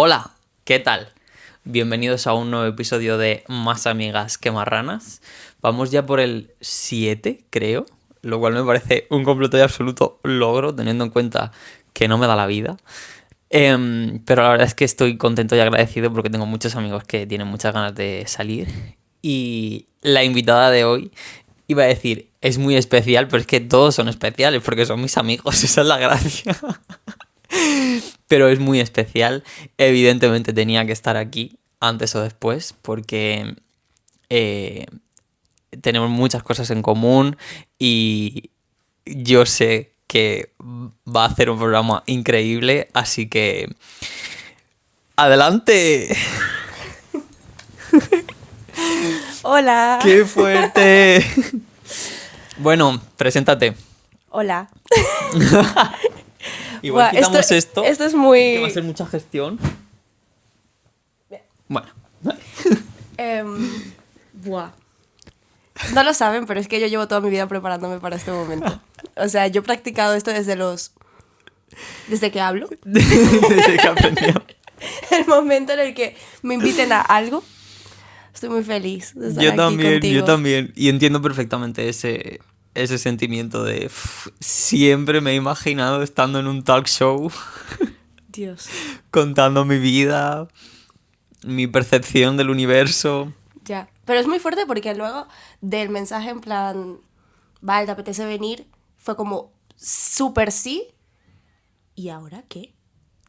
Hola, ¿qué tal? Bienvenidos a un nuevo episodio de Más amigas que marranas. Vamos ya por el 7, creo, lo cual me parece un completo y absoluto logro, teniendo en cuenta que no me da la vida. Pero la verdad es que estoy contento y agradecido porque tengo muchos amigos que tienen muchas ganas de salir. Y la invitada de hoy, iba a decir, es muy especial, pero es que todos son especiales porque son mis amigos, esa es la gracia. Pero es muy especial. Evidentemente tenía que estar aquí antes o después porque eh, tenemos muchas cosas en común y yo sé que va a hacer un programa increíble, así que adelante. Hola. ¡Qué fuerte! Bueno, preséntate. Hola. Igual Buah, quitamos esto, esto es que va a muy... ser mucha gestión. Bueno, Buah. No lo saben, pero es que yo llevo toda mi vida preparándome para este momento. O sea, yo he practicado esto desde que hablo. desde que aprendí. El momento en el que me inviten a algo. Estoy muy feliz de estar aquí Yo contigo. también. Y entiendo perfectamente ese sentimiento de siempre me he imaginado estando en un talk show, Dios. contando mi vida, mi percepción del universo. Ya. Pero es muy fuerte porque luego del mensaje en plan, vale, ¿te apetece venir? Fue como, súper sí. ¿Y ahora qué?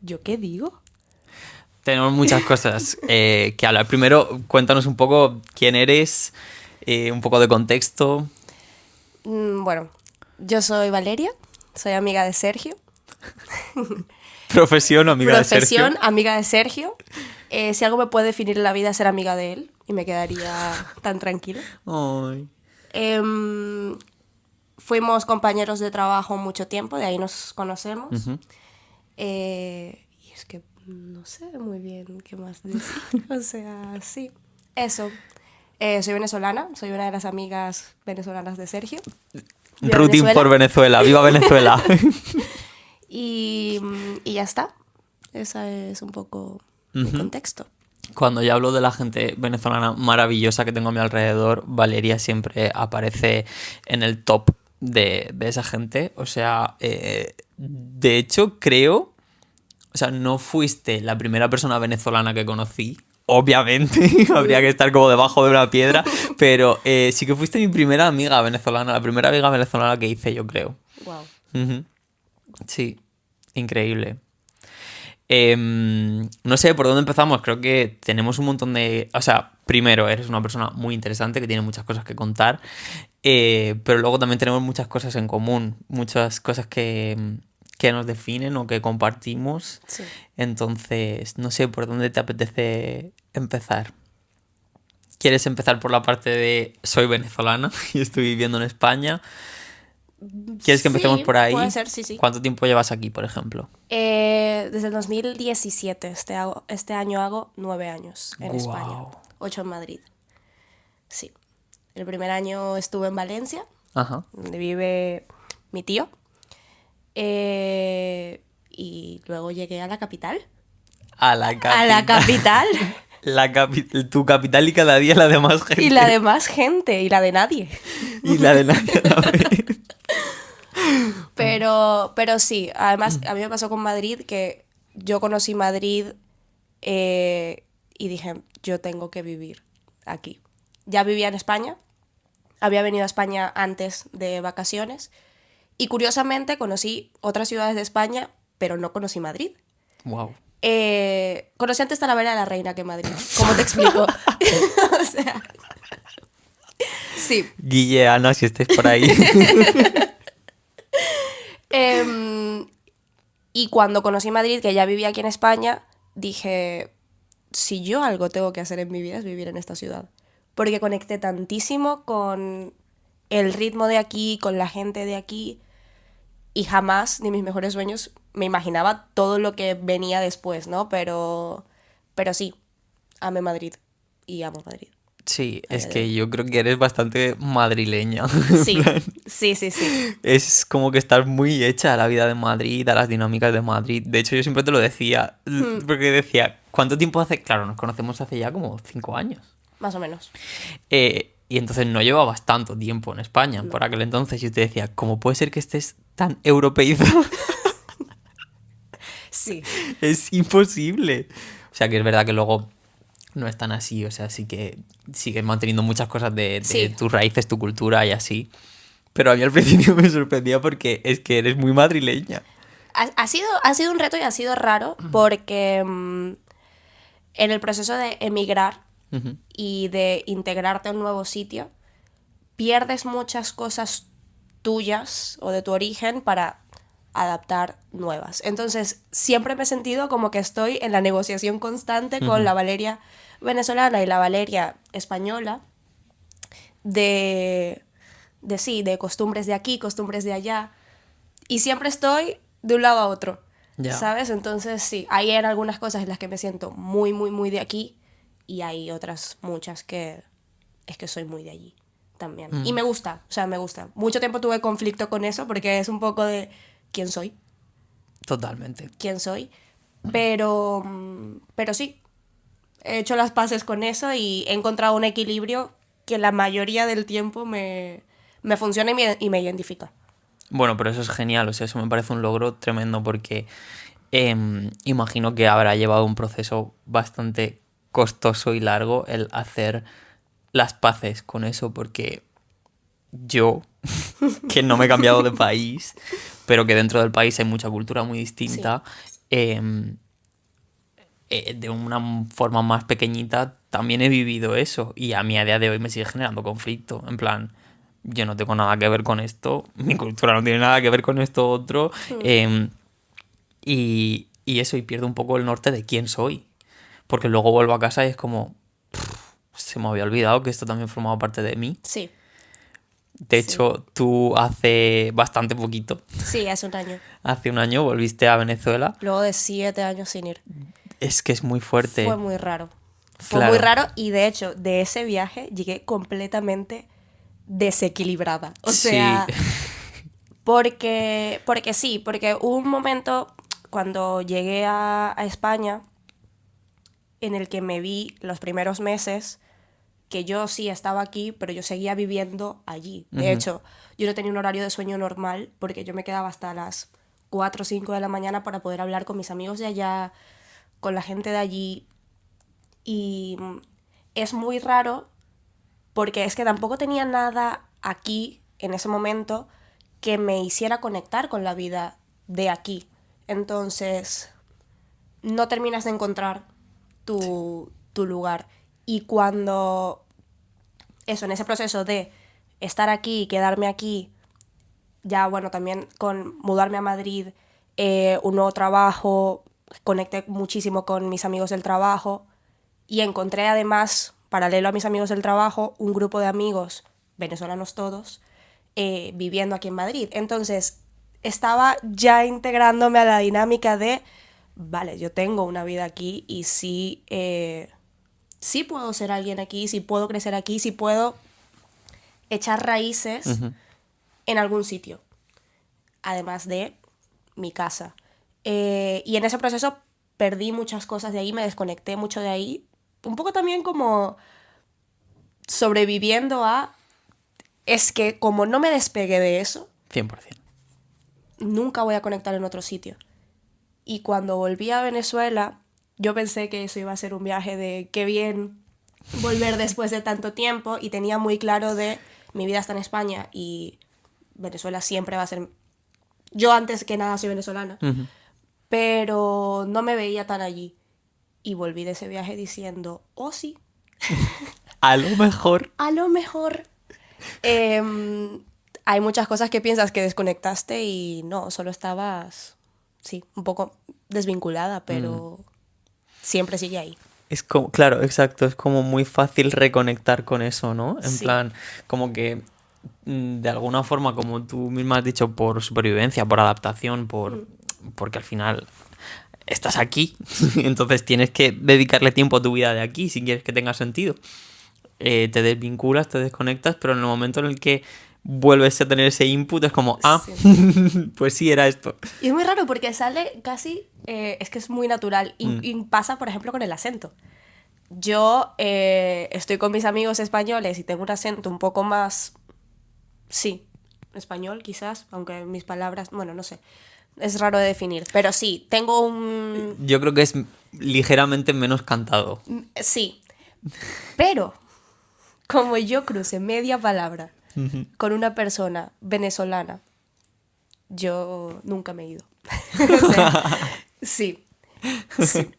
¿Yo qué digo? Tenemos muchas cosas que hablar. Primero, cuéntanos un poco quién eres, un poco de contexto. Bueno, yo soy Valeria, soy amiga de Sergio. Profesión, amiga de Sergio. Profesión, amiga de Sergio. Si algo me puede definir en la vida es ser amiga de él y me quedaría tan tranquila. Ay. Fuimos compañeros de trabajo mucho tiempo, de ahí nos conocemos. Ujú. Y es que no sé muy bien qué más decir. O sea, sí, eso. Soy venezolana, soy una de las amigas venezolanas de Sergio. Vivo en Routing por Venezuela. ¡Viva Venezuela! Y ya está. Ese es un poco mi contexto. Cuando yo hablo de la gente venezolana maravillosa que tengo a mi alrededor, Valeria siempre aparece en el top de esa gente. O sea, de hecho, creo... O sea, no fuiste la primera persona venezolana que conocí. Obviamente, habría que estar como debajo de una piedra. Pero sí que fuiste mi primera amiga venezolana. La primera amiga venezolana que hice, yo creo. Wow. Ujú. Sí, increíble. No sé por dónde empezamos, creo que tenemos un montón de... O sea, primero, eres una persona muy interesante que tiene muchas cosas que contar, pero luego también tenemos muchas cosas en común, muchas cosas que nos definen o que compartimos. Sí. Entonces, no sé por dónde te apetece empezar. ¿Quieres empezar por la parte de soy venezolana y estoy viviendo en España? ¿Quieres que empecemos Sí, por ahí? puede ser, sí. ¿Cuánto tiempo llevas aquí, por ejemplo? Desde el 2017, este año hago 9 años en España. Guau. 8 en Madrid. Sí. El primer año estuve en Valencia, Ajá. donde vive mi tío. Y luego llegué a la capital. A la capital. A la capital. Tu capital y cada día la de más gente. Y la de más gente, y la de nadie. Y la de nadie a la vez. Pero sí, además a mí me pasó con Madrid que yo conocí Madrid y dije, yo tengo que vivir aquí. Ya vivía en España, había venido a España antes de vacaciones y curiosamente conocí otras ciudades de España, pero no conocí Madrid. Wow. Conocí antes Talavera de la Reina que Madrid. ¿Cómo te explico? O sea, sí. Guille, Ana, si estés por ahí. Y cuando conocí Madrid, que ya vivía aquí en España, dije, si yo algo tengo que hacer en mi vida es vivir en esta ciudad. Porque conecté tantísimo con el ritmo de aquí, con la gente de aquí, y jamás, ni mis mejores sueños, me imaginaba todo lo que venía después, ¿no? Pero sí, amé Madrid y amo Madrid. Sí, es que yo creo que eres bastante madrileña. Sí, sí, sí, sí. Es como que estás muy hecha a la vida de Madrid, a las dinámicas de Madrid. De hecho, yo siempre te lo decía, Hmm, porque decía, ¿cuánto tiempo hace? Claro, nos conocemos hace ya como 5 años. más o menos. Y entonces no llevabas tanto tiempo en España No. por aquel entonces. Yo te decía, ¿cómo puede ser que estés tan europeizado? Sí, Es imposible. O sea, que es verdad que luego no es tan así. O sea, sí que sigues manteniendo muchas cosas de sí. tus raíces, tu cultura y así. Pero a mí al principio me sorprendía porque es que eres muy madrileña. Ha sido un reto y ha sido raro porque en el proceso de emigrar Ujú. y de integrarte a un nuevo sitio, pierdes muchas cosas tuyas o de tu origen para adaptar nuevas. Entonces, siempre me he sentido como que estoy en la negociación constante con Ujú. la Valeria venezolana y la Valeria española de, de costumbres de aquí, costumbres de allá. Y siempre estoy de un lado a otro, Ya. ¿sabes? Entonces, sí, hay en algunas cosas en las que me siento muy, muy, muy de aquí y hay otras muchas que es que soy muy de allí también. Y me gusta, o sea, me gusta. Mucho tiempo tuve conflicto con eso porque es un poco de quién soy, Totalmente. quién soy. Pero sí, he hecho las paces con eso y he encontrado un equilibrio que la mayoría del tiempo me funciona y me identifica. Bueno, pero eso es genial. O sea, eso me parece un logro tremendo porque imagino que habrá llevado un proceso bastante costoso y largo el hacer las paces con eso porque yo, que no me he cambiado de país, pero que dentro del país hay mucha cultura muy Sí, distinta, em, de una forma más pequeñita también he vivido eso y a mí a día de hoy me sigue generando conflicto. En plan, yo no tengo nada que ver con esto, mi cultura no tiene nada que ver con esto otro, em, y eso, y pierdo un poco el norte de quién soy. Porque luego vuelvo a casa y es como, se me había olvidado que esto también formaba parte de mí. sí, De sí. hecho, tú hace bastante poquito, Sí, hace un año. hace un año, volviste a Venezuela. Luego de 7 años sin ir. Es que es muy Fue fuerte. muy raro. Fue muy Claro. raro y de hecho, de ese viaje llegué completamente desequilibrada. O Sí. sea, porque sí, porque hubo un momento cuando llegué a España en el que me vi los primeros meses que yo sí estaba aquí, pero yo seguía viviendo allí. De Ujú. hecho, yo no tenía un horario de sueño normal porque yo me quedaba hasta las 4 o 5 de la mañana para poder hablar con mis amigos de allá, con la gente de allí. Y es muy raro porque es que tampoco tenía nada aquí en ese momento que me hiciera conectar con la vida de aquí. Entonces, no terminas de encontrar tu lugar. Y cuando, eso, en ese proceso de estar aquí, quedarme aquí, ya bueno, también con mudarme a Madrid, un nuevo trabajo, conecté muchísimo con mis amigos del trabajo y encontré además, paralelo a mis amigos del trabajo, un grupo de amigos, venezolanos todos, viviendo aquí en Madrid. Entonces, estaba ya integrándome a la dinámica de, vale, yo tengo una vida aquí y sí, sí puedo ser alguien aquí, sí puedo crecer aquí, sí puedo echar raíces Ujú. en algún sitio, además de mi casa. Y en ese proceso perdí muchas cosas de ahí, me desconecté mucho de ahí, un poco también como sobreviviendo a, es que como no me despegué de eso, 100%. nunca voy a conectar en otro sitio. Y cuando volví a Venezuela, yo pensé que eso iba a ser un viaje de qué bien volver después de tanto tiempo y tenía muy claro de mi vida está en España y Venezuela siempre va a ser... Yo antes que nada soy venezolana, Ujú. pero no me veía tan allí. Y volví de ese viaje diciendo, oh sí, A lo mejor. a lo mejor hay muchas cosas que piensas que desconectaste y no, solo estabas, sí, un poco desvinculada, pero siempre sigue ahí. Es como, claro, exacto, es como muy fácil reconectar con eso, ¿no? En Sí, plan, como que de alguna forma, como tú misma has dicho, por supervivencia, por adaptación, porque al final estás aquí, entonces tienes que dedicarle tiempo a tu vida de aquí si quieres que tenga sentido. te desvinculas, te desconectas, pero en el momento en el que vuelves a tener ese input es como, Sí. pues sí, era esto. Y es muy raro porque sale casi, es que es muy natural y pasa, por ejemplo, con el acento. Yo estoy con mis amigos españoles y tengo un acento un poco más, sí, español quizás, aunque mis palabras, bueno, no sé, es raro de definir, pero sí, tengo un... Yo creo que es ligeramente menos cantado. Sí, pero como yo cruce media palabra con una persona venezolana, yo nunca me he ido. O sea, sí, sí.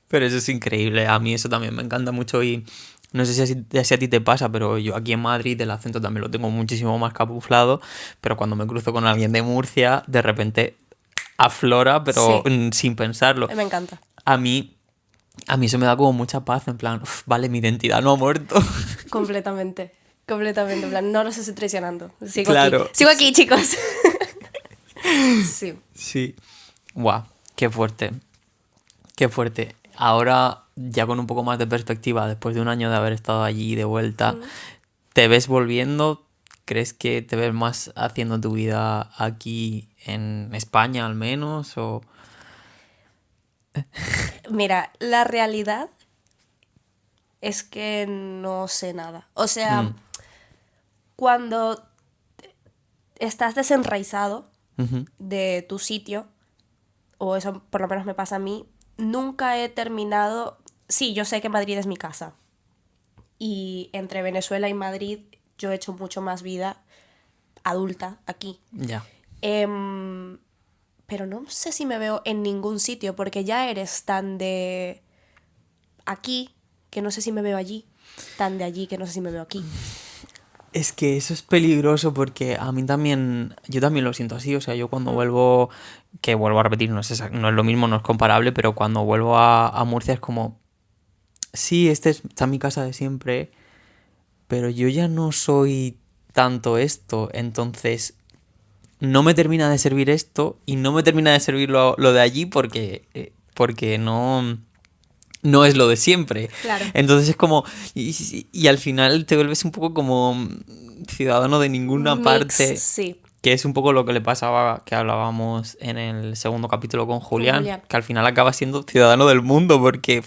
Pero eso es increíble. A mí eso también me encanta mucho y no sé si a ti te pasa, pero yo aquí en Madrid el acento también lo tengo muchísimo más camuflado, pero cuando me cruzo con alguien de Murcia, de repente aflora, pero Sí. sin pensarlo. Me encanta. A mí, a mí eso me da como mucha paz, en plan, "Uf, vale, mi identidad no ha muerto". Completamente. Completamente. En plan, no los estoy traicionando. Sigo Claro. aquí. Sigo aquí, chicos. Sí. Sí. Guau, qué fuerte. Qué fuerte. Ahora, ya con un poco más de perspectiva, después de un año de haber estado allí de vuelta, ¿te ves volviendo? ¿Crees que te ves más haciendo tu vida aquí en España al menos? O... Mira, la realidad es que no sé nada. O sea, cuando estás desenraizado Ujú. de tu sitio, o eso por lo menos me pasa a mí, nunca he terminado... Sí, yo sé que Madrid es mi casa. Y entre Venezuela y Madrid yo he hecho mucho más vida adulta aquí. Ya. Em, pero no sé si me veo en ningún sitio, porque ya eres tan de aquí que no sé si me veo allí, tan de allí que no sé si me veo aquí. Es que eso es peligroso porque a mí también, yo también lo siento así, o sea, yo cuando vuelvo, que vuelvo a repetir, no es lo mismo, no es comparable, pero cuando vuelvo a Murcia es como, sí, esta es mi casa de siempre, pero yo ya no soy tanto esto, entonces no me termina de servir esto y no me termina de servir lo de allí porque no es lo de siempre. Claro. Entonces es como, y al final te vuelves un poco como ciudadano de ninguna parte, Sí. que es un poco lo que le pasaba, que hablábamos en el segundo capítulo con Julián, Julián. que al final acaba siendo ciudadano del mundo porque...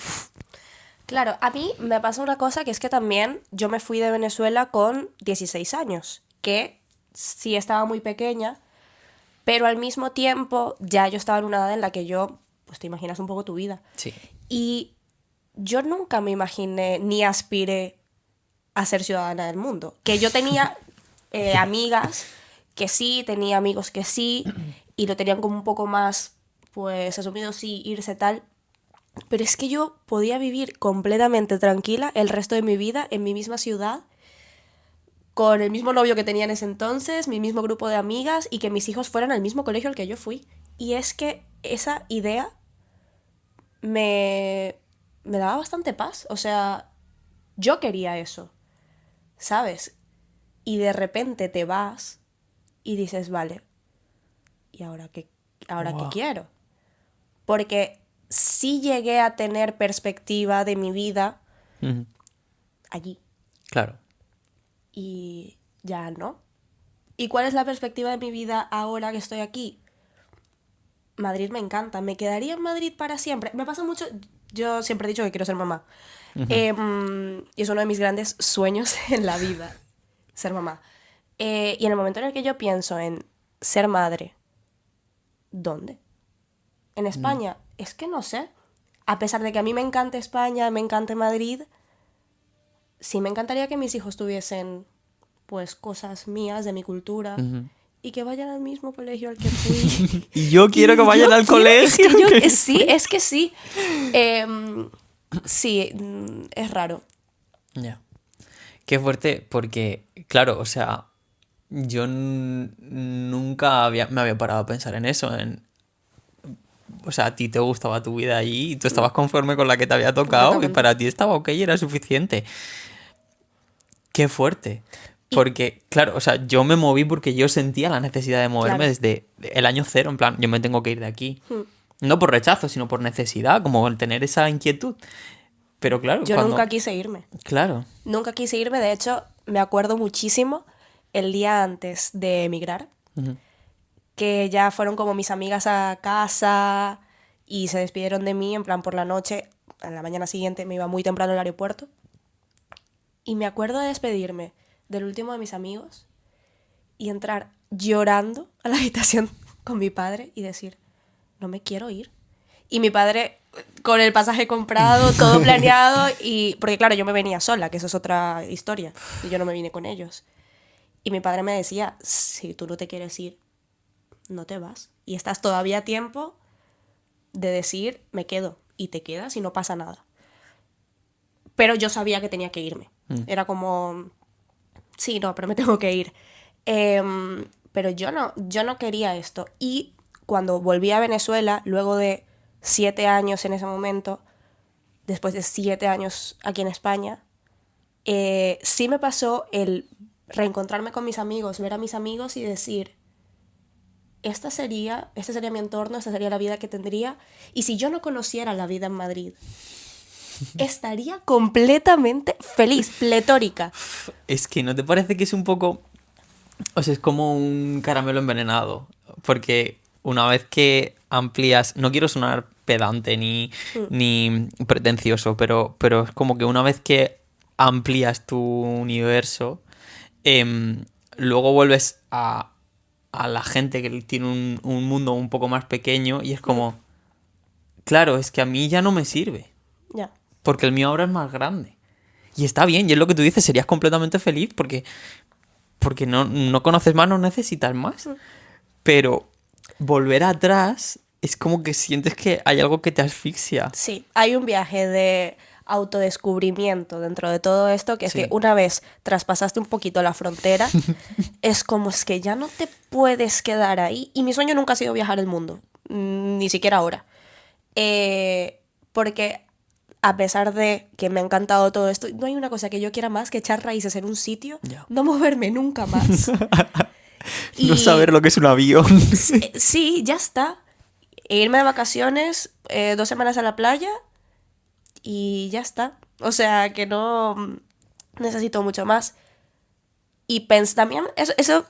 Claro, a mí me pasa una cosa que es que también yo me fui de Venezuela con 16 años, que sí estaba muy pequeña, pero al mismo tiempo ya yo estaba en una edad en la que yo, pues te imaginas un poco tu vida. Sí. Y yo nunca me imaginé ni aspiré a ser ciudadana del mundo. Que yo tenía amigas que sí, tenía amigos que sí, y lo tenían como un poco más, pues asumido sí, irse tal. Pero es que yo podía vivir completamente tranquila el resto de mi vida en mi misma ciudad, con el mismo novio que tenía en ese entonces, mi mismo grupo de amigas y que mis hijos fueran al mismo colegio al que yo fui. Y es que esa idea me daba bastante paz. O sea, yo quería eso, ¿sabes? Y de repente te vas y dices, vale, ¿y ahora qué Wow. quiero? Porque sí llegué a tener perspectiva de mi vida Ujú. allí Claro. y ya no. ¿Y cuál es la perspectiva de mi vida ahora que estoy aquí? Madrid me encanta, me quedaría en Madrid para siempre. Me pasa mucho, yo siempre he dicho que quiero ser mamá. Y es uno de mis grandes sueños en la vida, ser mamá. Y en el momento en el que yo pienso en ser madre, ¿dónde? ¿En España? Es que no sé. A pesar de que a mí me encanta España, me encanta Madrid, sí me encantaría que mis hijos tuviesen, pues, cosas mías, de mi cultura, y que vayan al mismo colegio al que fui. Y yo quiero que Y vayan yo al quiero- colegio. sí, es que sí. Sí, es raro. Ya. Qué fuerte, porque, claro, o sea, yo nunca me había parado a pensar en eso, o sea, a ti te gustaba tu vida allí y tú estabas conforme con la que te había tocado y Completamente. para ti estaba ok y era suficiente. Qué fuerte. Porque, claro, o sea, yo me moví porque yo sentía la necesidad de moverme Claro. desde el año cero, en plan, yo me tengo que ir de aquí. No por rechazo, sino por necesidad, como el tener esa inquietud. Pero claro, Yo cuando... nunca quise irme. Claro. Nunca quise irme. De hecho, me acuerdo muchísimo el día antes de emigrar, Ujú. que ya fueron como mis amigas a casa y se despidieron de mí, en plan por la noche. A la mañana siguiente me iba muy temprano al aeropuerto. Y me acuerdo de despedirme del último de mis amigos y entrar llorando a la habitación con mi padre y decir, no me quiero ir. Y mi padre, con el pasaje comprado, todo planeado, y porque claro, yo me venía sola, que eso es otra historia, y yo no me vine con ellos. Y mi padre me decía, si tú no te quieres ir, no te vas. Y estás todavía a tiempo de decir, me quedo, y te quedas y no pasa nada. Pero yo sabía que tenía que irme. Era como, sí, no, pero me tengo que ir. Pero yo no quería esto. Y cuando volví a Venezuela, luego de 7 años en ese momento, después de 7 años aquí en España, sí me pasó el reencontrarme con mis amigos, ver a mis amigos y decir, este sería mi entorno, esta sería la vida que tendría. Y si yo no conociera la vida en Madrid, estaría completamente feliz, pletórica. Es que ¿no te parece que es un poco... O sea, es como un caramelo envenenado? Porque una vez que amplías... No quiero sonar pedante ni pretencioso, pero es como que una vez que amplías tu universo, luego vuelves a la gente que tiene un mundo un poco más pequeño y es como... Claro, es que a mí ya no me sirve. Ya. Porque el mío ahora es más grande. Y está bien, y es lo que tú dices, serías completamente feliz porque no conoces más, no necesitas más. Pero volver atrás es como que sientes que hay algo que te asfixia. Sí, hay un viaje de autodescubrimiento dentro de todo esto, que es Sí. que una vez traspasaste un poquito la frontera, es como es que ya no te puedes quedar ahí. Y mi sueño nunca ha sido viajar el mundo, ni siquiera ahora. Porque a pesar de que me ha encantado todo esto, no hay una cosa que yo quiera más que echar raíces en un sitio, Ya. no moverme nunca más. No Y- saber lo que es un avión. Sí, ya está. E irme de vacaciones, 2 semanas a la playa y ya está. O sea, que no necesito mucho más. Y también, eso,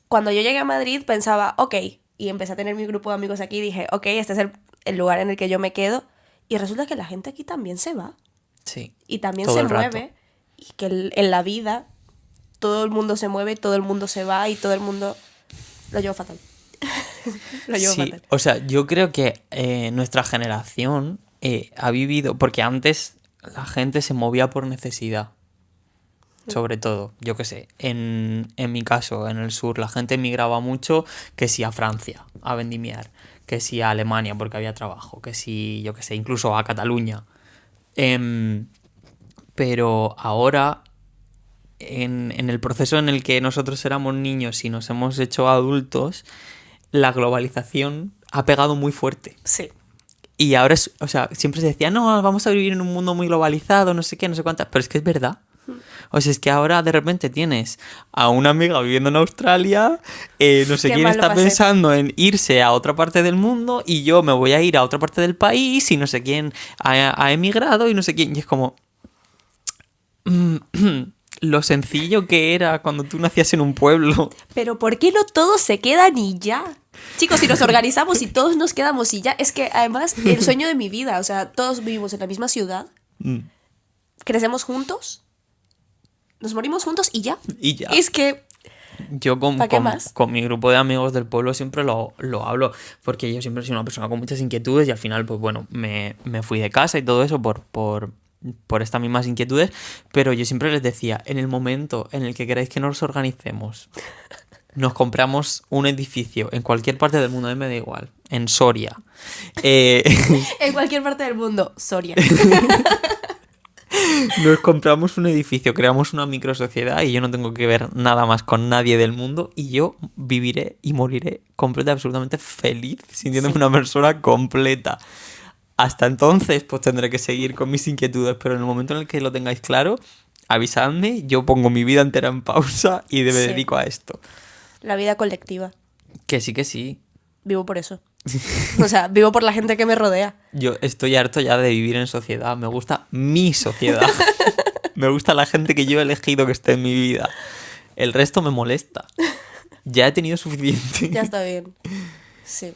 cuando yo llegué a Madrid pensaba, ok, y empecé a tener mi grupo de amigos aquí, dije, ok, este es el lugar en el que yo me quedo. Y resulta que la gente aquí también se va. Sí. Y también Todo se el rato. mueve. Y que en la vida todo el mundo se mueve, todo el mundo se va y todo el mundo... Lo llevo fatal. Lo llevo Sí, fatal. o sea, yo creo que nuestra generación ha vivido, porque antes la gente se movía por necesidad, sobre todo, yo qué sé, en mi caso, en el sur, la gente emigraba mucho, que si a Francia, a vendimiar, que si a Alemania porque había trabajo, que si, yo qué sé, incluso a Cataluña. Em, pero ahora, en el proceso en el que nosotros éramos niños y nos hemos hecho adultos, la globalización ha pegado muy fuerte. Sí. Y ahora es, o sea, siempre se decía, no, vamos a vivir en un mundo muy globalizado, no sé qué, no sé cuántas, pero es que es verdad. O sea, es que ahora de repente tienes a una amiga viviendo en Australia, no sé Qué quién mal lo está pasé. pensando en irse a otra parte del mundo y yo me voy a ir a otra parte del país y no sé quién ha emigrado y no sé quién. Y es como... lo sencillo que era cuando tú nacías en un pueblo. Pero ¿por qué no todos se quedan y ya? Chicos, si nos organizamos y todos nos quedamos y ya, es que además el sueño de mi vida, o sea, todos vivimos en la misma ciudad, crecemos juntos, nos morimos juntos y ya. Y ya. Es que, Yo ¿pa' qué más? con mi grupo de amigos del pueblo siempre lo hablo, porque yo siempre he sido una persona con muchas inquietudes y al final, pues bueno, me fui de casa y todo eso por estas mismas inquietudes, pero yo siempre les decía, en el momento en el que queráis que nos organicemos, nos compramos un edificio en cualquier parte del mundo, a mí me da igual, en Soria. en cualquier parte del mundo, Soria. Nos compramos un edificio, creamos una microsociedad y yo no tengo que ver nada más con nadie del mundo y yo viviré y moriré completa y absolutamente feliz, sintiéndome Sí. una persona completa. Hasta entonces, pues tendré que seguir con mis inquietudes, pero en el momento en el que lo tengáis claro, avisadme, yo pongo mi vida entera en pausa y me Sí. dedico a esto. La vida colectiva, Que sí, que sí. vivo por eso. O sea, vivo por la gente que me rodea. Yo estoy harto ya de vivir en sociedad. Me gusta mi sociedad. Me gusta la gente que yo he elegido que esté en mi vida. El resto me molesta. Ya he tenido suficiente. Ya está bien. Sí.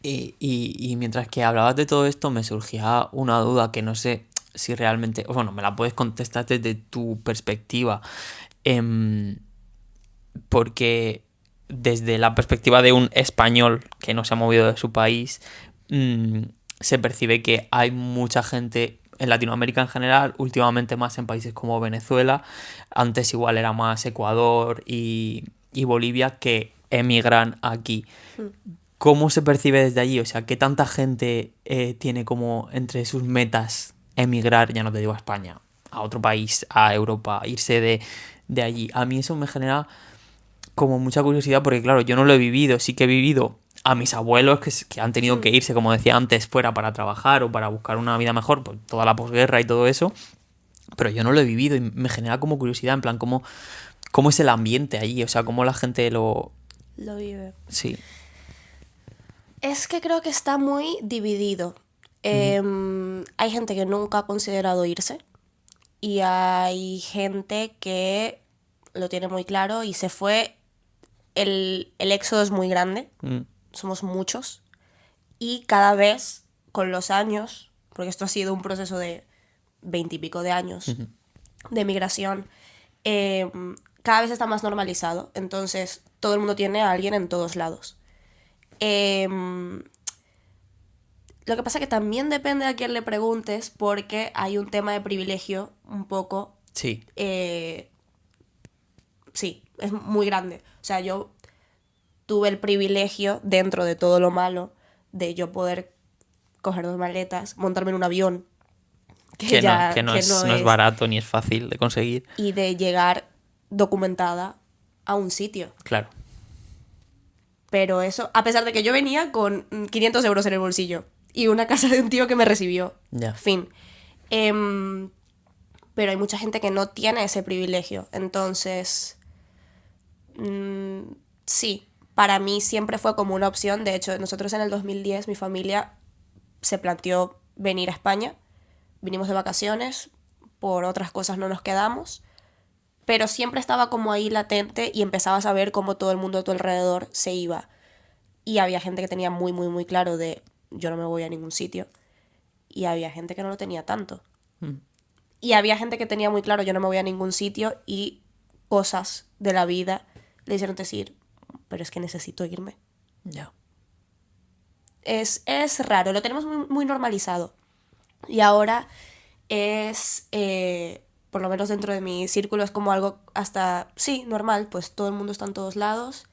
Y mientras que hablabas de todo esto, me surgía una duda que no sé si realmente... Bueno, me la puedes contestar desde tu perspectiva. Porque desde la perspectiva de un español que no se ha movido de su país, se percibe que hay mucha gente en Latinoamérica en general, últimamente más en países como Venezuela, antes igual era más Ecuador y Bolivia, que emigran aquí. ¿Cómo se percibe desde allí? O sea, ¿qué tanta gente tiene como entre sus metas emigrar, ya no te digo a España, a otro país, a Europa, irse de allí? A mí eso me genera como mucha curiosidad porque, claro, yo no lo he vivido. Sí que he vivido a mis abuelos que han tenido que irse, como decía antes, fuera para trabajar o para buscar una vida mejor, pues toda la posguerra y todo eso. Pero yo no lo he vivido y me genera como curiosidad, en plan, cómo es el ambiente allí, o sea, cómo la gente lo... Lo vive. Sí. Es que creo que está muy dividido. Hay gente que nunca ha considerado irse y hay gente que lo tiene muy claro y se fue. El éxodo es muy grande, somos muchos y cada vez con los años, porque esto ha sido un proceso de 20 y pico de años de migración, cada vez está más normalizado, entonces todo el mundo tiene a alguien en todos lados. Lo que pasa es que también depende a quién le preguntes, porque hay un tema de privilegio un poco. Sí. Sí, es muy grande. O sea, yo tuve el privilegio, dentro de todo lo malo, de yo poder coger 2 maletas, montarme en un avión, Que no es barato ni es fácil de conseguir. y de llegar documentada a un sitio. Claro. Pero eso, a pesar de que yo venía con 500 euros en el bolsillo y una casa de un tío que me recibió. Ya. Fin. Pero hay mucha gente que no tiene ese privilegio. Entonces, sí, para mí siempre fue como una opción. De hecho, nosotros en el 2010, mi familia se planteó venir a España. Vinimos de vacaciones, por otras cosas no nos quedamos. Pero siempre estaba como ahí latente y empezabas a ver cómo todo el mundo a tu alrededor se iba. Y había gente que tenía muy, muy, muy claro de yo no me voy a ningún sitio. Y había gente que no lo tenía tanto. Y había gente que tenía muy claro yo no me voy a ningún sitio y cosas de la vida le hicieron decir, pero es que necesito irme. Ya. Es raro, lo tenemos muy, muy normalizado. Y ahora es, por lo menos dentro de mi círculo, es como algo hasta, sí, normal, pues todo el mundo está en todos lados,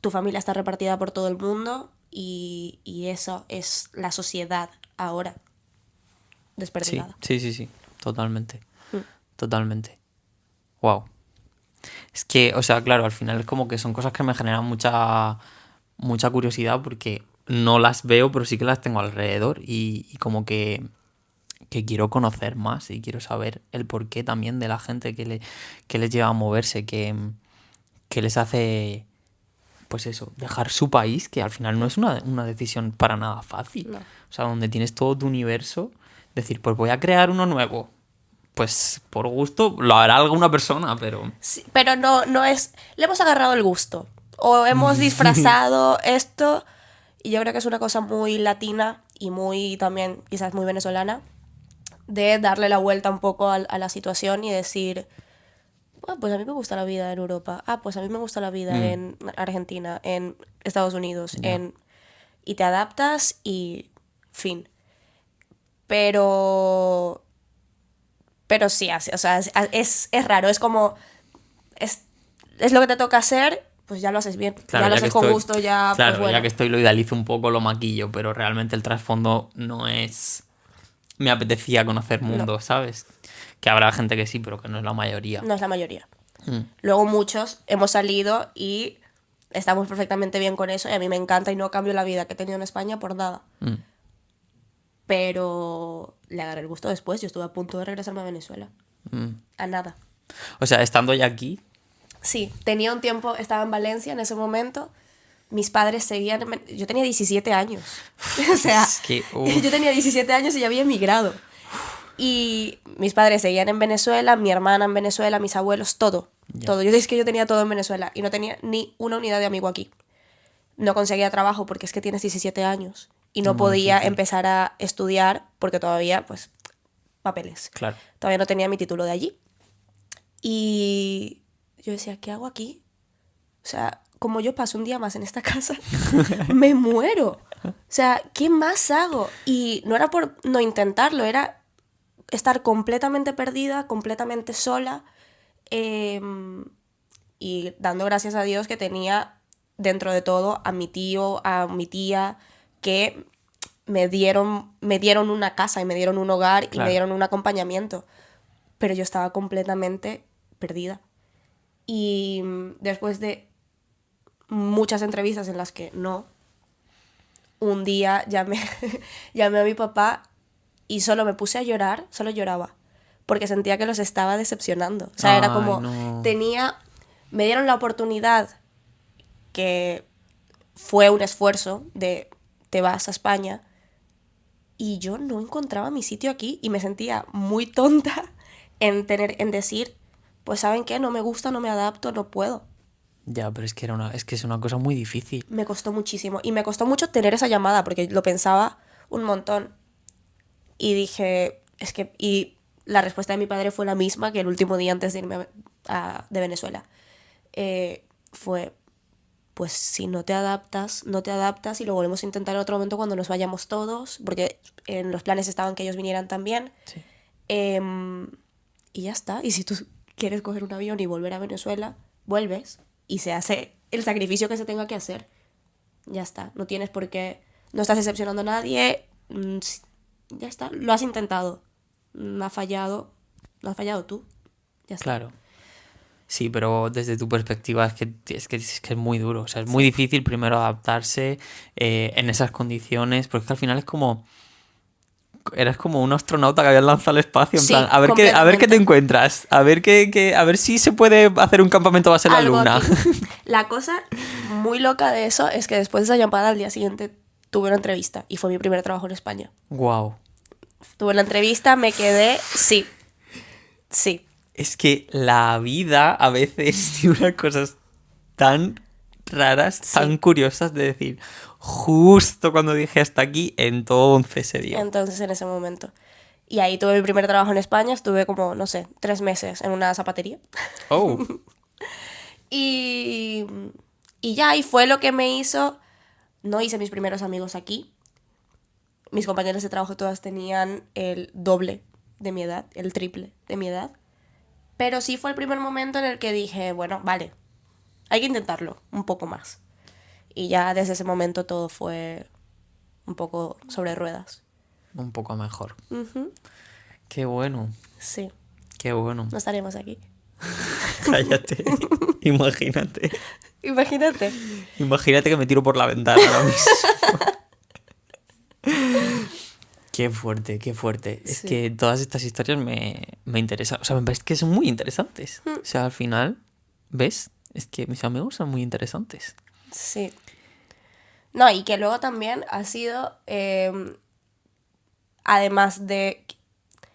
tu familia está repartida por todo el mundo y eso es la sociedad ahora, Sí, desperdigada. sí. Totalmente. Totalmente. Wow. Es que, o sea, claro, al final es como que son cosas que me generan mucha curiosidad porque no las veo, pero sí que las tengo alrededor y como que quiero conocer más y quiero saber el porqué también de la gente que les lleva a moverse, que les hace, pues eso, dejar su país, que al final no es una decisión para nada fácil. No. O sea, donde tienes todo tu universo, decir, pues voy a crear uno nuevo. Pues por gusto lo hará alguna persona, pero... Sí, pero no es, le hemos agarrado el gusto o hemos disfrazado esto y yo creo que es una cosa muy latina y muy también quizás muy venezolana de darle la vuelta un poco a la situación y decir, pues a mí me gusta la vida en Europa, pues a mí me gusta la vida en Argentina, en Estados Unidos, y te adaptas y fin. Pero sí, o sea, es raro, es como, es lo que te toca hacer, pues ya lo haces bien, Claro, ya lo ya que haces con estoy- gusto, ya, Claro, pues bueno. ya que estoy lo idealizo un poco, lo maquillo, pero realmente el trasfondo no es... Me apetecía conocer mundo, ¿sabes? Que habrá gente que sí, pero que no es la mayoría. No es la mayoría. Luego muchos hemos salido y estamos perfectamente bien con eso y a mí me encanta y no cambio la vida que he tenido en España por nada. Pero le agarré el gusto después, yo estuve a punto de regresarme a Venezuela. A nada. O sea, estando ya aquí, Sí, tenía un tiempo, estaba en Valencia en ese momento, mis padres seguían... Yo tenía 17 años. O sea, Es que, yo tenía 17 años y ya había emigrado. Y mis padres seguían en Venezuela, mi hermana en Venezuela, mis abuelos, todo. Ya. Todo. Es que yo tenía todo en Venezuela y no tenía ni una unidad de amigo aquí. No conseguía trabajo porque es que tienes 17 años y no Muy podía difícil. empezar a estudiar porque todavía, pues, papeles. Claro. Todavía no tenía mi título de allí. Y yo decía, ¿qué hago aquí? O sea, como yo paso un día más en esta casa, me muero. O sea, ¿qué más hago? Y no era por no intentarlo, era estar completamente perdida, completamente sola, y dando gracias a Dios que tenía dentro de todo a mi tío, a mi tía, que me dieron una casa y me dieron un hogar y Claro. me dieron un acompañamiento. Pero yo estaba completamente perdida. Y después de muchas entrevistas en las que no, un día llamé a mi papá y solo me puse a llorar, solo lloraba, porque sentía que los estaba decepcionando. O sea, era Ay, como, no. me dieron la oportunidad, que fue un esfuerzo de te vas a España, y yo no encontraba mi sitio aquí y me sentía muy tonta en decir, pues ¿saben qué? No me gusta, no me adapto, no puedo. Ya, pero es que es una cosa muy difícil. Me costó muchísimo y me costó mucho tener esa llamada porque lo pensaba un montón y dije, y la respuesta de mi padre fue la misma que el último día antes de irme de Venezuela. Fue, pues si no te adaptas, no te adaptas y lo volvemos a intentar en otro momento cuando nos vayamos todos, porque en los planes estaban que ellos vinieran también. Sí. Y ya está. Y si tú quieres coger un avión y volver a Venezuela, vuelves y se hace el sacrificio que se tenga que hacer. Ya está. No tienes por qué, no estás decepcionando a nadie. Ya está. Lo has intentado. No ha fallado. No has fallado tú. Ya está. Claro. Sí, pero desde tu perspectiva es muy duro. O sea, es muy difícil primero adaptarse en esas condiciones, porque al final es como... Eras como un astronauta que habías lanzado al espacio, en Sí, plan, a ver qué te completamente. encuentras, a ver a ver si se puede hacer un campamento base en la Algo luna. aquí. La cosa muy loca de eso es que después de esa llamada al día siguiente tuve una entrevista y fue mi primer trabajo en España. Wow. Tuve la entrevista, me quedé, sí. Es que la vida a veces tiene unas cosas tan raras, tan Sí. curiosas de decir, justo cuando dije hasta aquí, entonces se dio. Entonces, en ese momento. Y ahí tuve mi primer trabajo en España, estuve como, no sé, 3 meses en una zapatería. Oh, Y, y ya, y fue lo que me hizo, no hice mis primeros amigos aquí. Mis compañeros de trabajo todas tenían el doble de mi edad, el triple de mi edad. Pero sí fue el primer momento en el que dije, bueno, vale, hay que intentarlo un poco más. Y ya desde ese momento todo fue un poco sobre ruedas. un poco mejor. Ujú. Qué bueno, Sí, qué bueno. no estaríamos aquí. Cállate. Imagínate. Imagínate. Imagínate que me tiro por la ventana ahora mismo. Qué fuerte, qué fuerte. Es Sí. que todas estas historias me interesan. O sea, me parece que son muy interesantes. O sea, al final, ¿ves? Es que mis amigos son muy interesantes. Sí. No, y que luego también ha sido, además de,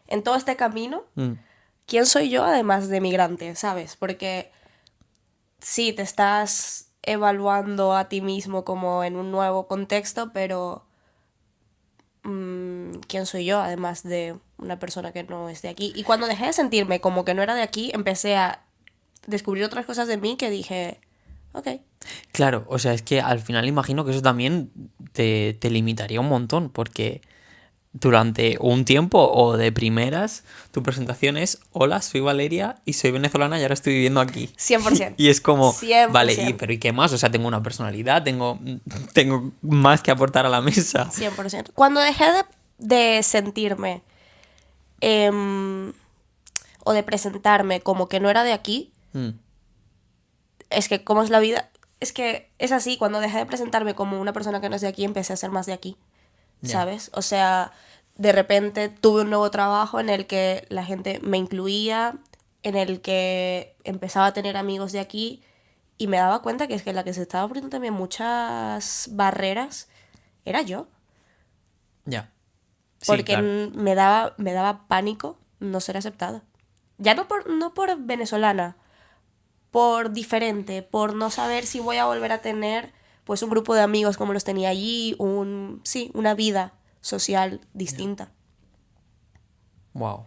en todo este camino, Mm, ¿quién soy yo además de migrante, sabes? Porque sí, te estás evaluando a ti mismo como en un nuevo contexto, pero ¿quién soy yo además de una persona que no es de aquí? Y cuando dejé de sentirme como que no era de aquí, empecé a descubrir otras cosas de mí que dije, ok, Claro, o sea, es que al final imagino que eso también te limitaría un montón, porque durante un tiempo o de primeras, tu presentación es, hola, soy Valeria y soy venezolana y ahora estoy viviendo aquí. 100%. Y es como, 100%. vale, pero ¿y qué más? O sea, tengo una personalidad, tengo más que aportar a la mesa. 100%. Cuando dejé de sentirme o de presentarme como que no era de aquí, Mm, es que cómo es la vida, es que es así, cuando dejé de presentarme como una persona que no es de aquí, empecé a ser más de aquí, Ya. ¿sabes? O sea, de repente tuve un nuevo trabajo en el que la gente me incluía, en el que empezaba a tener amigos de aquí y me daba cuenta que es que la que se estaba poniendo también muchas barreras era yo. Ya. Sí, Porque claro. me daba pánico no ser aceptada. Ya no por venezolana, por diferente, por no saber si voy a volver a tener pues un grupo de amigos como los tenía allí, una vida social distinta. Wow.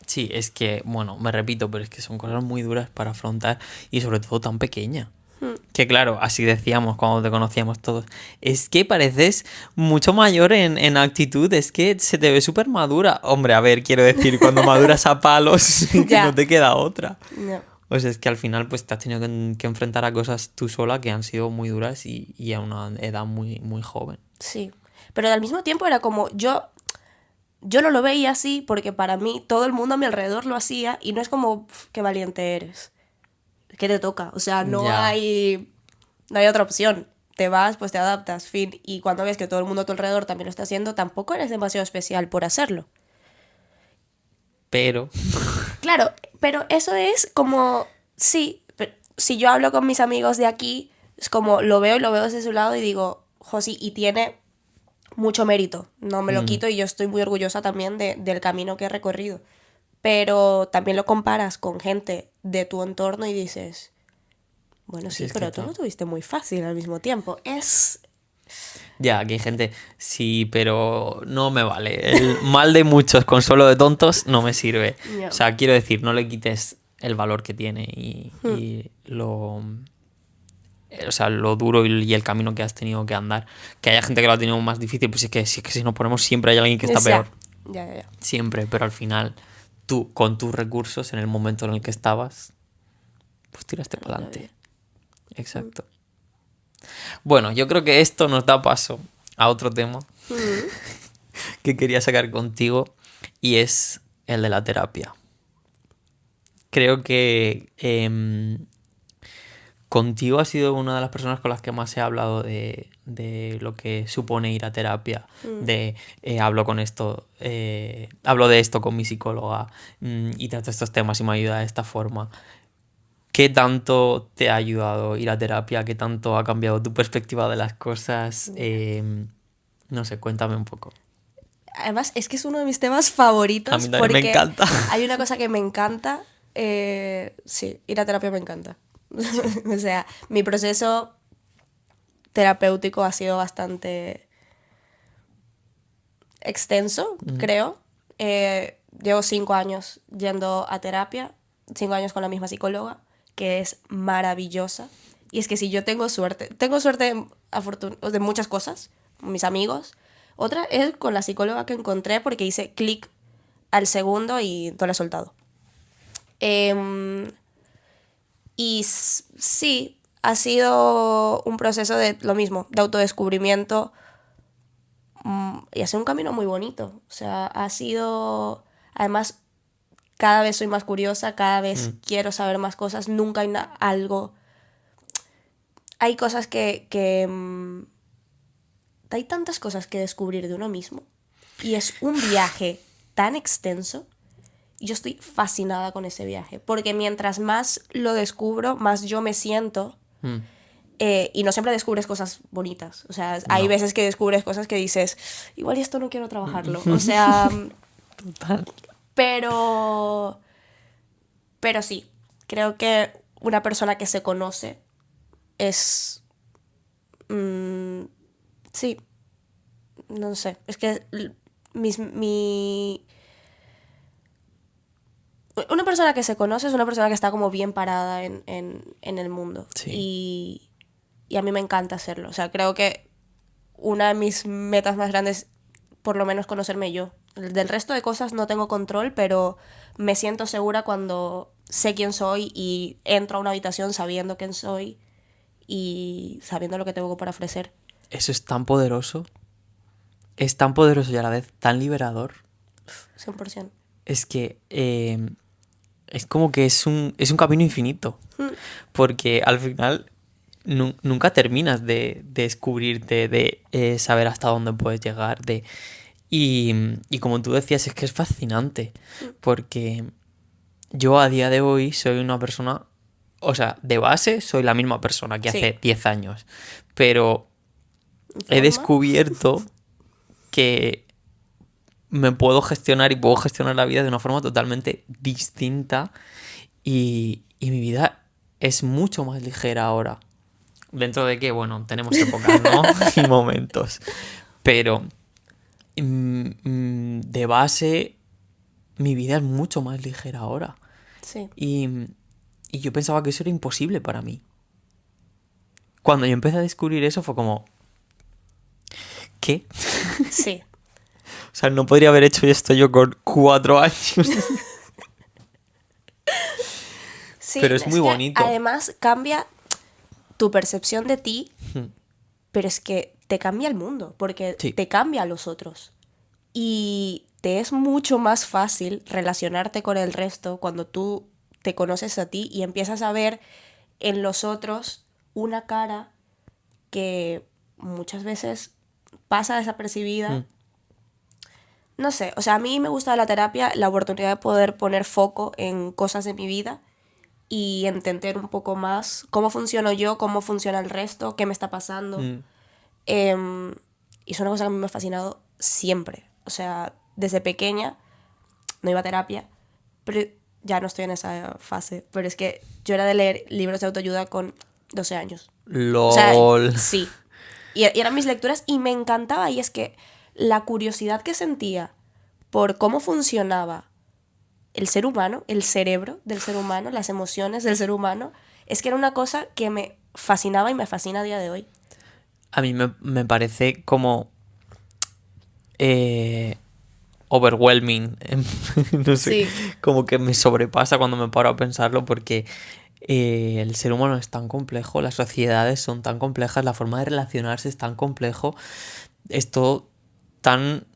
Sí, es que, bueno, me repito, pero es que son cosas muy duras para afrontar y sobre todo tan pequeña. Que claro, así decíamos cuando te conocíamos todos. Es que pareces mucho mayor en actitud, es que se te ve súper madura. Hombre, a ver, quiero decir, cuando maduras a palos, que no Ya. te queda otra. No. O sea, es que al final pues te has tenido que enfrentar a cosas tú sola que han sido muy duras y a una edad muy, muy joven. Sí. Pero al mismo tiempo era como yo no lo veía así porque para mí todo el mundo a mi alrededor lo hacía y no es como, qué valiente eres, qué te toca. O sea, Ya. no hay otra opción. Te vas, pues te adaptas, fin. Y cuando ves que todo el mundo a tu alrededor también lo está haciendo, tampoco eres demasiado especial por hacerlo. Pero, Claro, pero eso es como, sí, si yo hablo con mis amigos de aquí, es como lo veo y lo veo desde su lado y digo, Josi, y tiene mucho mérito, no me lo quito y yo estoy muy orgullosa también del camino que he recorrido. Pero también lo comparas con gente de tu entorno y dices, bueno, si sí, es que pero tú lo tuviste muy fácil al mismo tiempo. ya, aquí hay gente, sí, pero no me vale. El mal de muchos, consuelo de tontos, no me sirve. O No. sea, quiero decir, no le quites el valor que tiene y lo... O sea, lo duro y el camino que has tenido que andar. Que haya gente que lo ha tenido más difícil, pues es que si nos ponemos siempre hay alguien que está peor. Ya. Siempre, pero al final tú, con tus recursos, en el momento en el que estabas, pues tiraste para adelante. Exacto. Bueno, yo creo que esto nos da paso a otro tema que quería sacar contigo y es el de la terapia. Creo que contigo has sido una de las personas con las que más he hablado de lo que supone ir a terapia. Hablo de esto con mi psicóloga y trato estos temas y me ayuda de esta forma. ¿Qué tanto te ha ayudado ir a terapia? ¿Qué tanto ha cambiado tu perspectiva de las cosas? No sé, cuéntame un poco. Además, es que es uno de mis temas A mí favoritos también me porque encanta. hay una cosa que me encanta. Sí, ir a terapia me encanta. O sea, mi proceso terapéutico ha sido bastante extenso, creo. Llevo 5 años yendo a terapia, 5 años con la misma psicóloga, que es maravillosa. Y es que si yo tengo suerte de muchas cosas, mis amigos. Otra es con la psicóloga que encontré porque hice clic al segundo y no la he soltado. Sí, ha sido un proceso de lo mismo, de autodescubrimiento y ha sido un camino muy bonito. O sea, ha sido, además, cada vez soy más curiosa, cada vez quiero saber más cosas, nunca hay algo. Hay cosas hay tantas cosas que descubrir de uno mismo y es un viaje tan extenso. Yo estoy fascinada con ese viaje, porque mientras más lo descubro, más yo me siento. Y no siempre descubres cosas bonitas. O sea, hay No. veces que descubres cosas que dices, igual y esto no quiero trabajarlo. O sea, Total. pero sí, creo que una persona que se conoce es... sí, no sé. Es que una persona que se conoce es una persona que está como bien parada en el mundo. Sí. Y a mí me encanta hacerlo. O sea, creo que una de mis metas más grandes, por lo menos conocerme yo. Del resto de cosas no tengo control, pero me siento segura cuando sé quién soy y entro a una habitación sabiendo quién soy y sabiendo lo que tengo para ofrecer. Eso es tan poderoso. Es tan poderoso y a la vez tan liberador. 100%. Es que es como que es un camino infinito. Porque al final nunca terminas de descubrirte, de saber hasta dónde puedes llegar. Y como tú decías, es que es fascinante. Porque yo a día de hoy soy una persona o sea, de base soy la misma persona que Sí. hace 10 años, pero he ¿Forma? descubierto que me puedo gestionar y puedo gestionar la vida de una forma totalmente distinta y mi vida es mucho más ligera ahora. Dentro de que, bueno, tenemos épocas, ¿no? Y momentos. Pero de base, mi vida es mucho más ligera ahora. Sí. Y yo pensaba que eso era imposible para mí. Cuando yo empecé a descubrir eso fue como... ¿Qué? Sí. O sea, no podría haber hecho esto yo con 4 años. Sí, Pero es muy que bonito. además cambia tu percepción de ti, pero es que te cambia el mundo, porque Sí. te cambia a los otros. Y te es mucho más fácil relacionarte con el resto cuando tú te conoces a ti y empiezas a ver en los otros una cara que muchas veces pasa desapercibida. No sé, o sea, a mí me gusta la terapia, la oportunidad de poder poner foco en cosas de mi vida y entender un poco más cómo funciono yo, cómo funciona el resto, qué me está pasando. Em, y es una cosa que a mí me ha fascinado siempre. O sea, desde pequeña no iba a terapia, pero ya no estoy en esa fase. Pero es que yo era de leer libros de autoayuda con 12 años. O sea, LOL. sí. Y eran mis lecturas y me encantaba. Y es que la curiosidad que sentía por cómo funcionaba el ser humano, el cerebro del ser humano, las emociones del ser humano, es que era una cosa que me fascinaba y me fascina a día de hoy. A mí me parece como... overwhelming. No sé, Sí. como que me sobrepasa cuando me paro a pensarlo porque el ser humano es tan complejo, las sociedades son tan complejas, la forma de relacionarse es tan complejo, es todo tan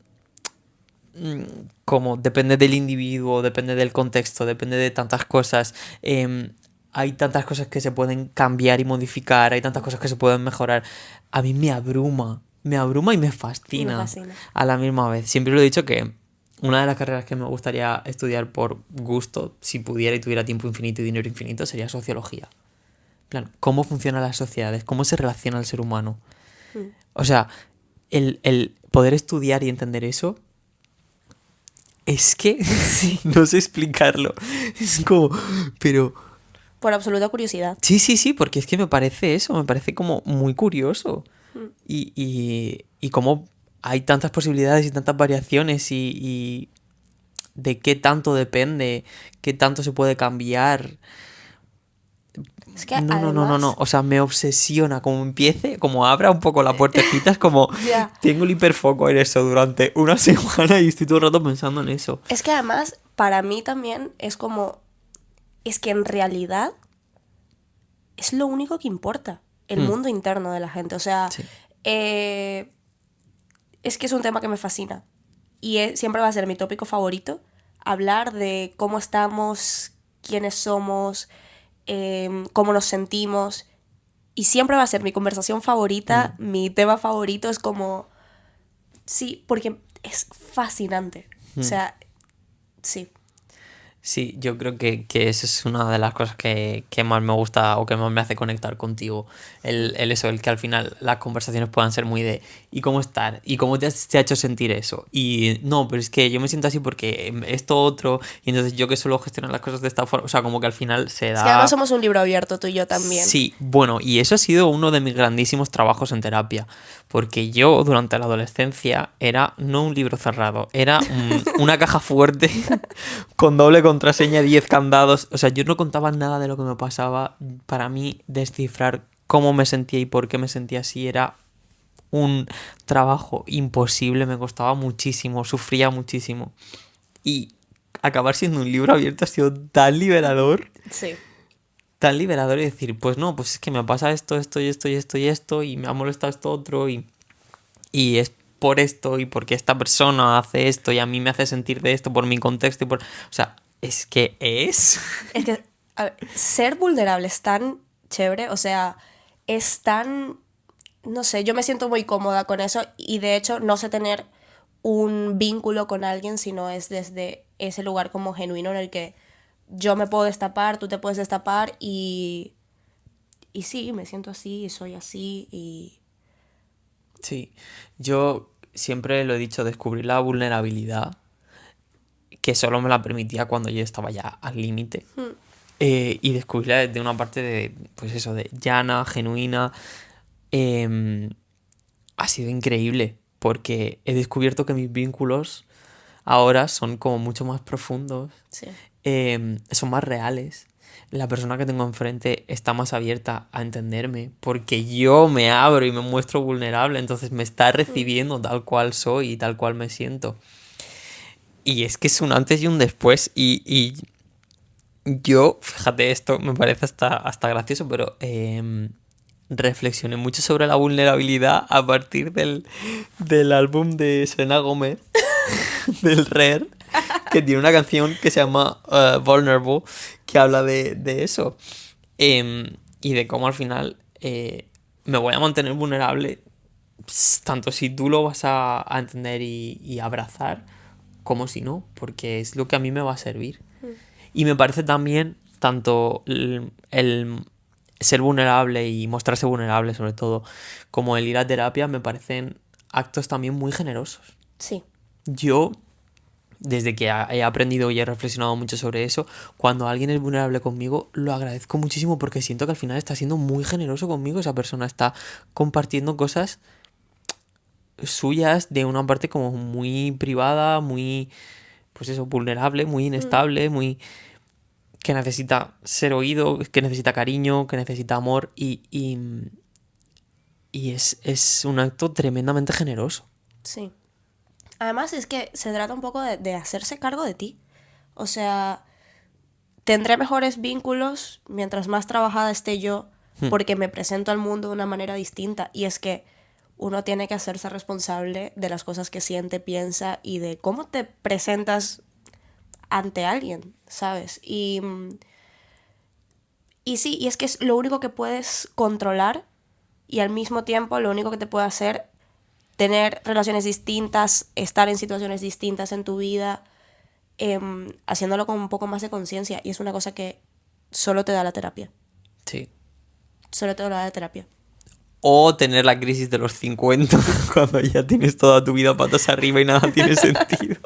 como depende del individuo, depende del contexto, depende de tantas cosas. Hay tantas cosas que se pueden cambiar y modificar, hay tantas cosas que se pueden mejorar. A mí me abruma y me Y me fascina fascina. a la misma vez. Siempre lo he dicho que una de las carreras que me gustaría estudiar por gusto, si pudiera y tuviera tiempo infinito y dinero infinito, sería sociología. En plan, cómo funcionan las sociedades, cómo se relaciona el ser humano. O sea, el poder estudiar y entender eso es que sí, no sé explicarlo. Es como, pero Por absoluta curiosidad. sí, porque es que me parece eso, me parece como muy curioso. Y cómo hay tantas posibilidades y tantas variaciones y de qué tanto depende, qué tanto se puede cambiar. Es que No. además... O sea, me obsesiona. Como empiece, como abra un poco la puertecita, es como Ya. tengo el hiperfoco en eso durante una semana y estoy todo el rato pensando en eso. Es que además, para mí también es como... Es que en realidad es lo único que importa. El mundo interno de la gente. O sea, Sí. es que es un tema que me fascina. Y siempre va a ser mi tópico favorito. Hablar de cómo estamos, quiénes somos, cómo nos sentimos. Y siempre va a ser mi conversación favorita, mi tema favorito. Es como... Sí, porque es fascinante. O sea, sí. Sí, yo creo que esa es una de las cosas que más me gusta o que más me hace conectar contigo. El eso, el que al final las conversaciones puedan ser muy de ¿y cómo estar? ¿Y cómo te ha hecho sentir eso? Y no, pero es que yo me siento así porque esto otro, y entonces yo que suelo gestionar las cosas de esta forma, o sea, como que al final se Es que además da... somos un libro abierto, tú y yo también. Sí, bueno, y eso ha sido uno de mis grandísimos trabajos en terapia, porque yo durante la adolescencia era no un libro cerrado, era una caja fuerte con doble contraseña, 10 candados, o sea, yo no contaba nada de lo que me pasaba. Para mí descifrar cómo me sentía y por qué me sentía así era un trabajo imposible, me costaba muchísimo, sufría muchísimo. Y acabar siendo un libro abierto ha sido Sí. tan liberador y decir, pues no, pues es que me pasa esto y esto y me ha molestado esto otro y es por esto y porque esta persona hace esto y a mí me hace sentir de esto por mi contexto y por... O sea, es que es... Es que a ver, ser vulnerable es tan chévere, o sea, es tan... No sé, yo me siento muy cómoda con eso y de hecho no sé tener un vínculo con alguien si no es desde ese lugar como genuino en el que yo me puedo destapar, tú te puedes destapar y sí, me siento así, y soy así y... Sí, yo siempre lo he dicho, descubrir la vulnerabilidad, que solo me la permitía cuando yo estaba ya al límite. Y descubrirla desde una parte de, pues eso, de llana, genuina. Ha sido increíble, porque he descubierto que mis vínculos ahora son como mucho más profundos, Sí. son más reales. La persona que tengo enfrente está más abierta a entenderme porque yo me abro y me muestro vulnerable, entonces me está recibiendo tal cual soy y tal cual me siento. Y es que es un antes y un después y yo, fíjate, esto me parece hasta gracioso, pero reflexioné mucho sobre la vulnerabilidad a partir del álbum de Selena Gómez, del Rare, que tiene una canción que se llama Vulnerable, que habla de eso. Y de cómo al final me voy a mantener vulnerable, tanto si tú lo vas a entender y abrazar, como si no, porque es lo que a mí me va a servir. Y me parece también tanto el ser vulnerable y mostrarse vulnerable sobre todo, como el ir a terapia, me parecen actos también muy generosos. Sí. Yo, desde que he aprendido y he reflexionado mucho sobre eso, cuando alguien es vulnerable conmigo, lo agradezco muchísimo porque siento que al final está siendo muy generoso conmigo. Esa persona está compartiendo cosas suyas de una parte como muy privada, muy, pues eso, vulnerable, muy inestable, muy... que necesita ser oído, que necesita cariño, que necesita amor y es un acto tremendamente generoso. Sí. Además es que se trata un poco de hacerse cargo de ti. O sea, tendré mejores vínculos mientras más trabajada esté yo porque me presento al mundo de una manera distinta. Y es que uno tiene que hacerse responsable de las cosas que siente, piensa y de cómo te presentas ante alguien, ¿sabes? Y sí, y es que es lo único que puedes controlar y al mismo tiempo lo único que te puede hacer tener relaciones distintas, estar en situaciones distintas en tu vida, haciéndolo con un poco más de conciencia. Y es una cosa que solo te da la terapia. Sí. Solo te da la terapia. O tener la crisis de los 50 cuando ya tienes toda tu vida patas arriba y nada tiene sentido.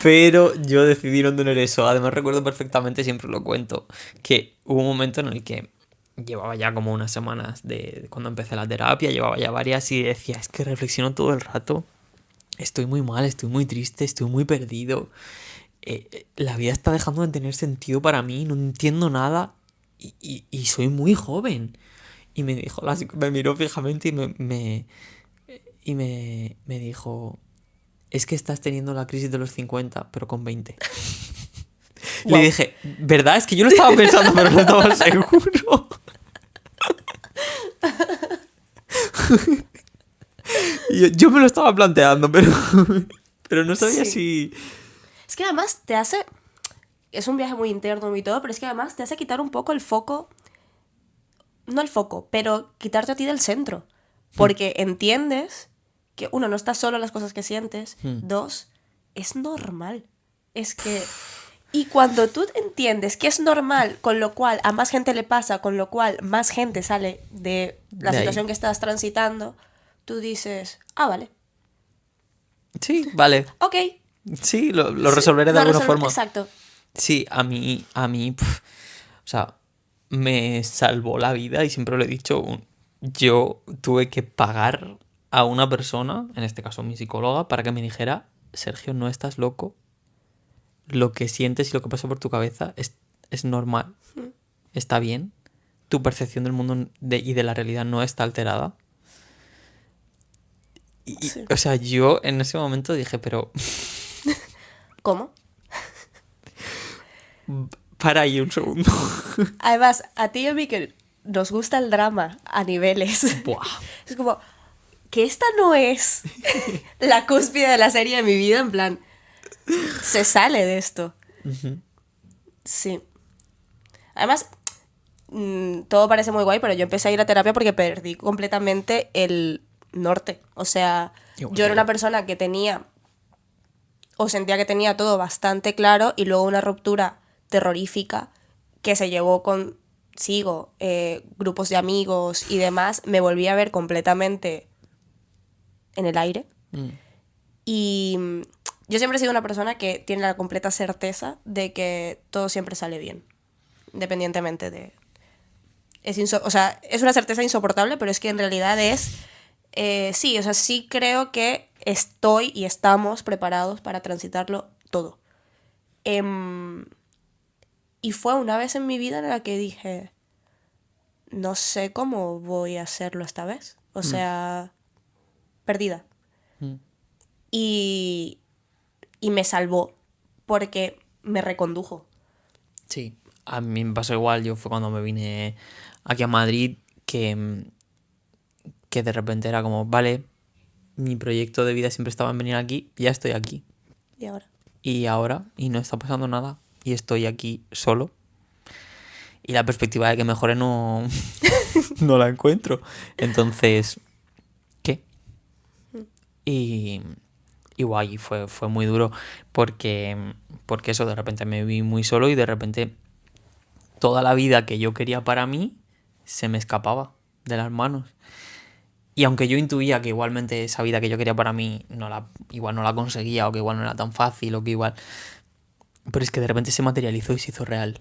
Pero yo decidí no tener eso. Además recuerdo perfectamente, siempre lo cuento, que hubo un momento en el que llevaba ya como unas semanas de cuando empecé la terapia, llevaba ya varias y decía, es que reflexiono todo el rato. Estoy muy mal, estoy muy triste, estoy muy perdido. La vida está dejando de tener sentido para mí, no entiendo nada y soy muy joven. Y me dijo, me miró fijamente y me dijo, es que estás teniendo la crisis de los 50 pero con 20. Wow. Le dije, ¿verdad? Es que yo lo estaba pensando, pero no estaba seguro. Y yo me lo estaba planteando, pero no sabía Sí. si... Es que además te hace... Es un viaje muy interno y todo, pero es que además te hace quitar un poco el foco. No el foco, pero quitarte a ti del centro. Porque entiendes que, uno, no estás solo en las cosas que sientes. Dos, es normal. Es que... Y cuando tú entiendes que es normal, con lo cual a más gente le pasa, con lo cual más gente sale de la De ahí. situación que estás transitando, tú dices, ah, vale, Sí, vale. ok. Sí, lo resolveré de alguna forma. Exacto. Sí, a mí, o sea, me salvó la vida y siempre lo he dicho, yo tuve que pagar a una persona, en este caso mi psicóloga, para que me dijera, Sergio, no estás loco, lo que sientes y lo que pasa por tu cabeza es normal, está bien, tu percepción del mundo y de la realidad no está alterada. Sí. O sea, yo en ese momento dije, pero ¿Cómo? para ahí un segundo. Además, a ti y a mí que nos gusta el drama a niveles. Buah. Es como que esta no es la cúspide de la serie de mi vida, en plan, se sale de esto. Sí. Además, todo parece muy guay, pero yo empecé a ir a terapia porque perdí completamente el norte. O sea, Igual yo era que una yo. persona que tenía o sentía que tenía todo bastante claro y luego una ruptura terrorífica que se llevó consigo grupos de amigos y demás, me volví a ver completamente en el aire. Y yo siempre he sido una persona que tiene la completa certeza de que todo siempre sale bien, independientemente de... o sea, es una certeza insoportable, pero es que en realidad es... sí, o sea, sí creo que estoy y estamos preparados para transitarlo todo. Y fue una vez en mi vida en la que dije, no sé cómo voy a hacerlo esta vez. O sea, perdida. Y me salvó porque me recondujo. Sí, a mí me pasó igual. Yo fue cuando me vine aquí a Madrid que de repente era como, vale, mi proyecto de vida siempre estaba en venir aquí, ya estoy aquí. ¿Y ahora? Y no está pasando nada. Y estoy aquí solo. Y la perspectiva de que mejore no, no la encuentro. Entonces, ¿qué? Y guay, fue muy duro porque eso, de repente me vi muy solo y de repente toda la vida que yo quería para mí se me escapaba de las manos. Y aunque yo intuía que igualmente esa vida que yo quería para mí igual no la conseguía, o que igual no era tan fácil, o que igual... Pero es que de repente se materializó y se hizo real.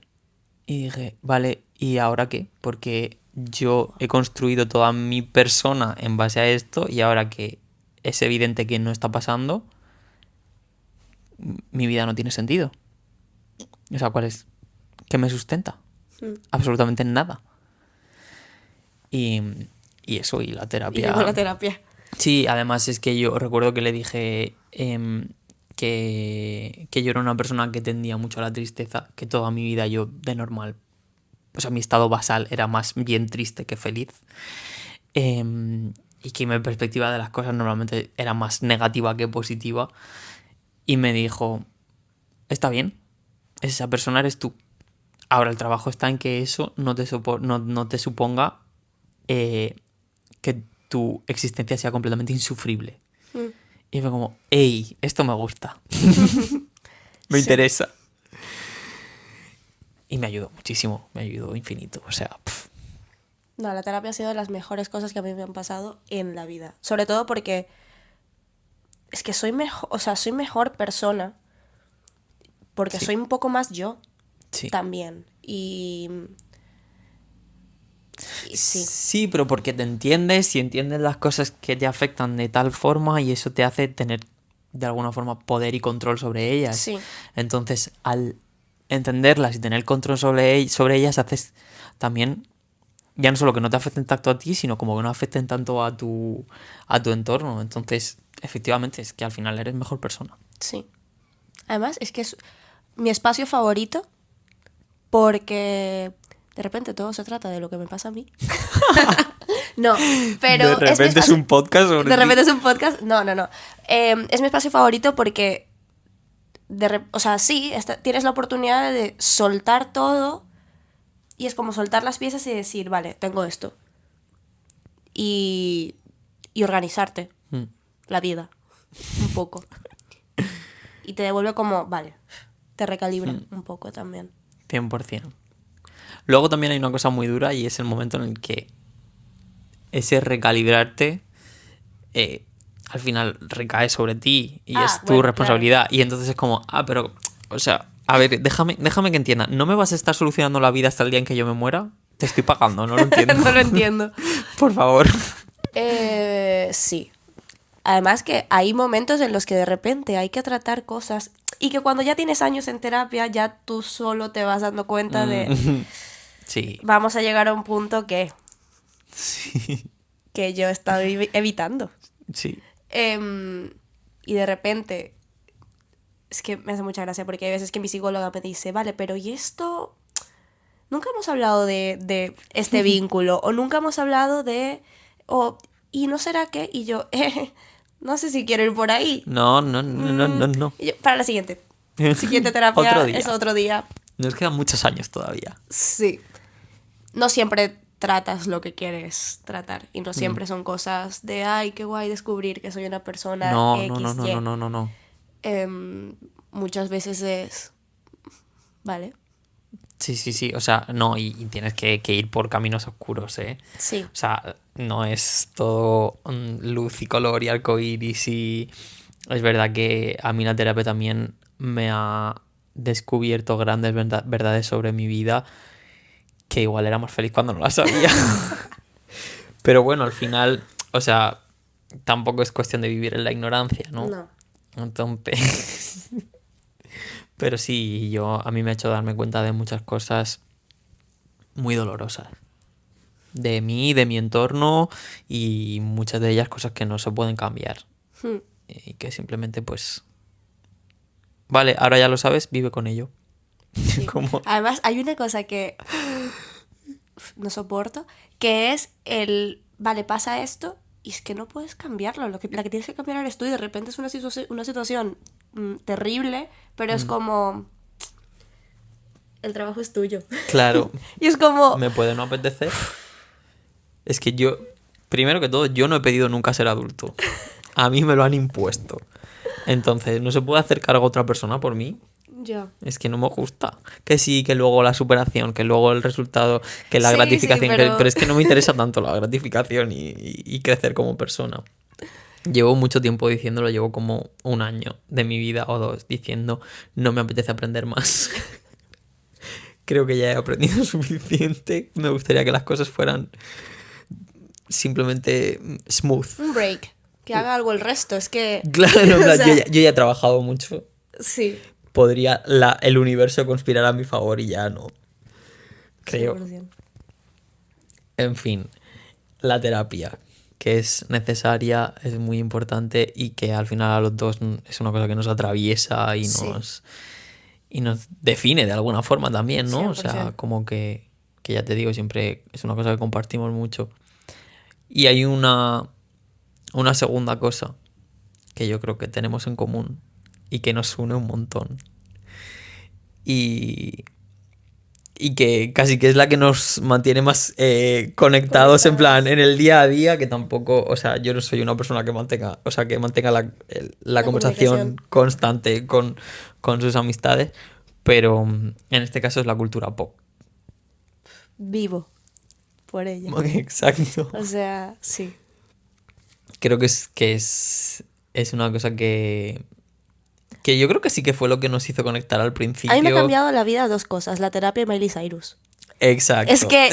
Y dije, vale, ¿y ahora qué? Porque yo he construido toda mi persona en base a esto, y ahora que es evidente que no está pasando, mi vida no tiene sentido. O sea, ¿cuál es? ¿Qué me sustenta? Absolutamente nada. Y eso, y la terapia... Y luego la terapia. Sí, además es que yo recuerdo que le dije que yo era una persona que tendía mucho a la tristeza, que toda mi vida yo de normal, o sea, mi estado basal era más bien triste que feliz. Y que mi perspectiva de las cosas normalmente era más negativa que positiva. Y me dijo, está bien, esa persona eres tú. Ahora el trabajo está en que eso no te suponga que tu existencia sea completamente insufrible. Y fue como, ¡ey! Esto me gusta. Me interesa. Y me ayudó muchísimo, me ayudó infinito. O sea, No, la terapia ha sido de las mejores cosas que a mí me han pasado en la vida. Sobre todo porque es que soy mejor, o sea, soy mejor persona porque soy un poco más yo también. Y sí. Sí, pero porque te entiendes y entiendes las cosas que te afectan de tal forma y eso te hace tener de alguna forma poder y control sobre ellas. Sí. Entonces, al entenderlas y tener control sobre ellas, haces también ya no solo que no te afecten tanto a ti, sino como que no afecten tanto a tu entorno. Entonces, efectivamente, es que al final eres mejor persona. Sí. Además, es que es mi espacio favorito porque de repente todo se trata de lo que me pasa a mí. No, pero... De repente es un podcast sobre De repente es un podcast... No. Es mi espacio favorito porque... o sea, sí, tienes la oportunidad de soltar todo y es como soltar las piezas y decir, vale, tengo esto. Y organizarte la vida un poco. Y te devuelve como, vale, te recalibra un poco también. 100%. Luego también hay una cosa muy dura y es el momento en el que ese recalibrarte al final recae sobre ti y es tu responsabilidad. Claro. Y entonces es como, pero, o sea, a ver, déjame que entienda. ¿No me vas a estar solucionando la vida hasta el día en que yo me muera? Te estoy pagando, no lo entiendo. No lo entiendo. Por favor. Sí. Además que hay momentos en los que de repente hay que tratar cosas y que cuando ya tienes años en terapia ya tú solo te vas dando cuenta de... Sí. Vamos a llegar a un punto que... Sí. Que yo he estado evitando. Sí. Y de repente... Es que me hace mucha gracia porque hay veces que mi psicóloga me dice, vale, pero ¿y esto? Nunca hemos hablado de este vínculo o nunca hemos hablado de... ¿Y no será que? Y yo... no sé si quiero ir por ahí. No. Y yo, para la siguiente. Siguiente terapia otro día. Es otro día. Nos quedan muchos años todavía. Sí. No siempre tratas lo que quieres tratar. Y no siempre son cosas de, ay, qué guay descubrir que soy una persona No. muchas veces es... Vale, Sí, o sea, no, y tienes que ir por caminos oscuros, ¿eh? sí, O sea, no es todo luz y color y arcoíris y... Es verdad que a mí la terapia también me ha descubierto grandes verdades sobre mi vida que igual era más feliz cuando no las sabía. Pero bueno, al final, o sea, tampoco es cuestión de vivir en la ignorancia, ¿no? no, Entonces... Pero sí, a mí me ha hecho darme cuenta de muchas cosas muy dolorosas. De mí, de mi entorno y muchas de ellas cosas que no se pueden cambiar. Hmm, Y que simplemente pues... Vale, ahora ya lo sabes, vive con ello. sí. Como... Además, hay una cosa que no soporto, que es vale, pasa esto y es que no puedes cambiarlo. La que tienes que cambiar eres tú y de repente es una situación terrible, pero es como... El trabajo es tuyo. Claro, Y es como... me puede no apetecer. Es que yo, primero que todo, yo no he pedido nunca ser adulto. A mí me lo han impuesto. Entonces, no se puede hacer cargo a otra persona por mí. Yo. Es que no me gusta. Que sí, que luego la superación, que luego el resultado, que la Sí, gratificación. sí, pero... Pero es que no me interesa tanto la gratificación y crecer como persona. Llevo mucho tiempo diciéndolo, llevo como un año de mi vida o dos diciendo no me apetece aprender más. Creo que ya he aprendido suficiente. Me gustaría que las cosas fueran simplemente smooth. Un break. Que haga algo el resto. Es que... Claro, en o plan, sea, yo ya he trabajado mucho. sí. Podría el universo conspirar a mi favor y ya no. Creo. 100%. En fin, la terapia, que es necesaria, es muy importante y que al final a los dos es una cosa que nos atraviesa Sí. y nos define de alguna forma también, ¿no? O sea, 100%. como que ya te digo, siempre es una cosa que compartimos mucho. Y hay una segunda cosa que yo creo que tenemos en común y que nos une un montón. Y, y que casi que es la que nos mantiene más conectados en plan en el día a día, que tampoco, o sea, yo no soy una persona que mantenga, o sea, que mantenga la conversación comunicación. constante con sus amistades, pero en este caso es la cultura pop. Vivo. Por ella. Exacto. O sea, sí. Creo que es una cosa que yo creo que sí que fue lo que nos hizo conectar al A principio. mí me ha cambiado la vida dos cosas. La terapia y Miley Cyrus. Exacto. Es que...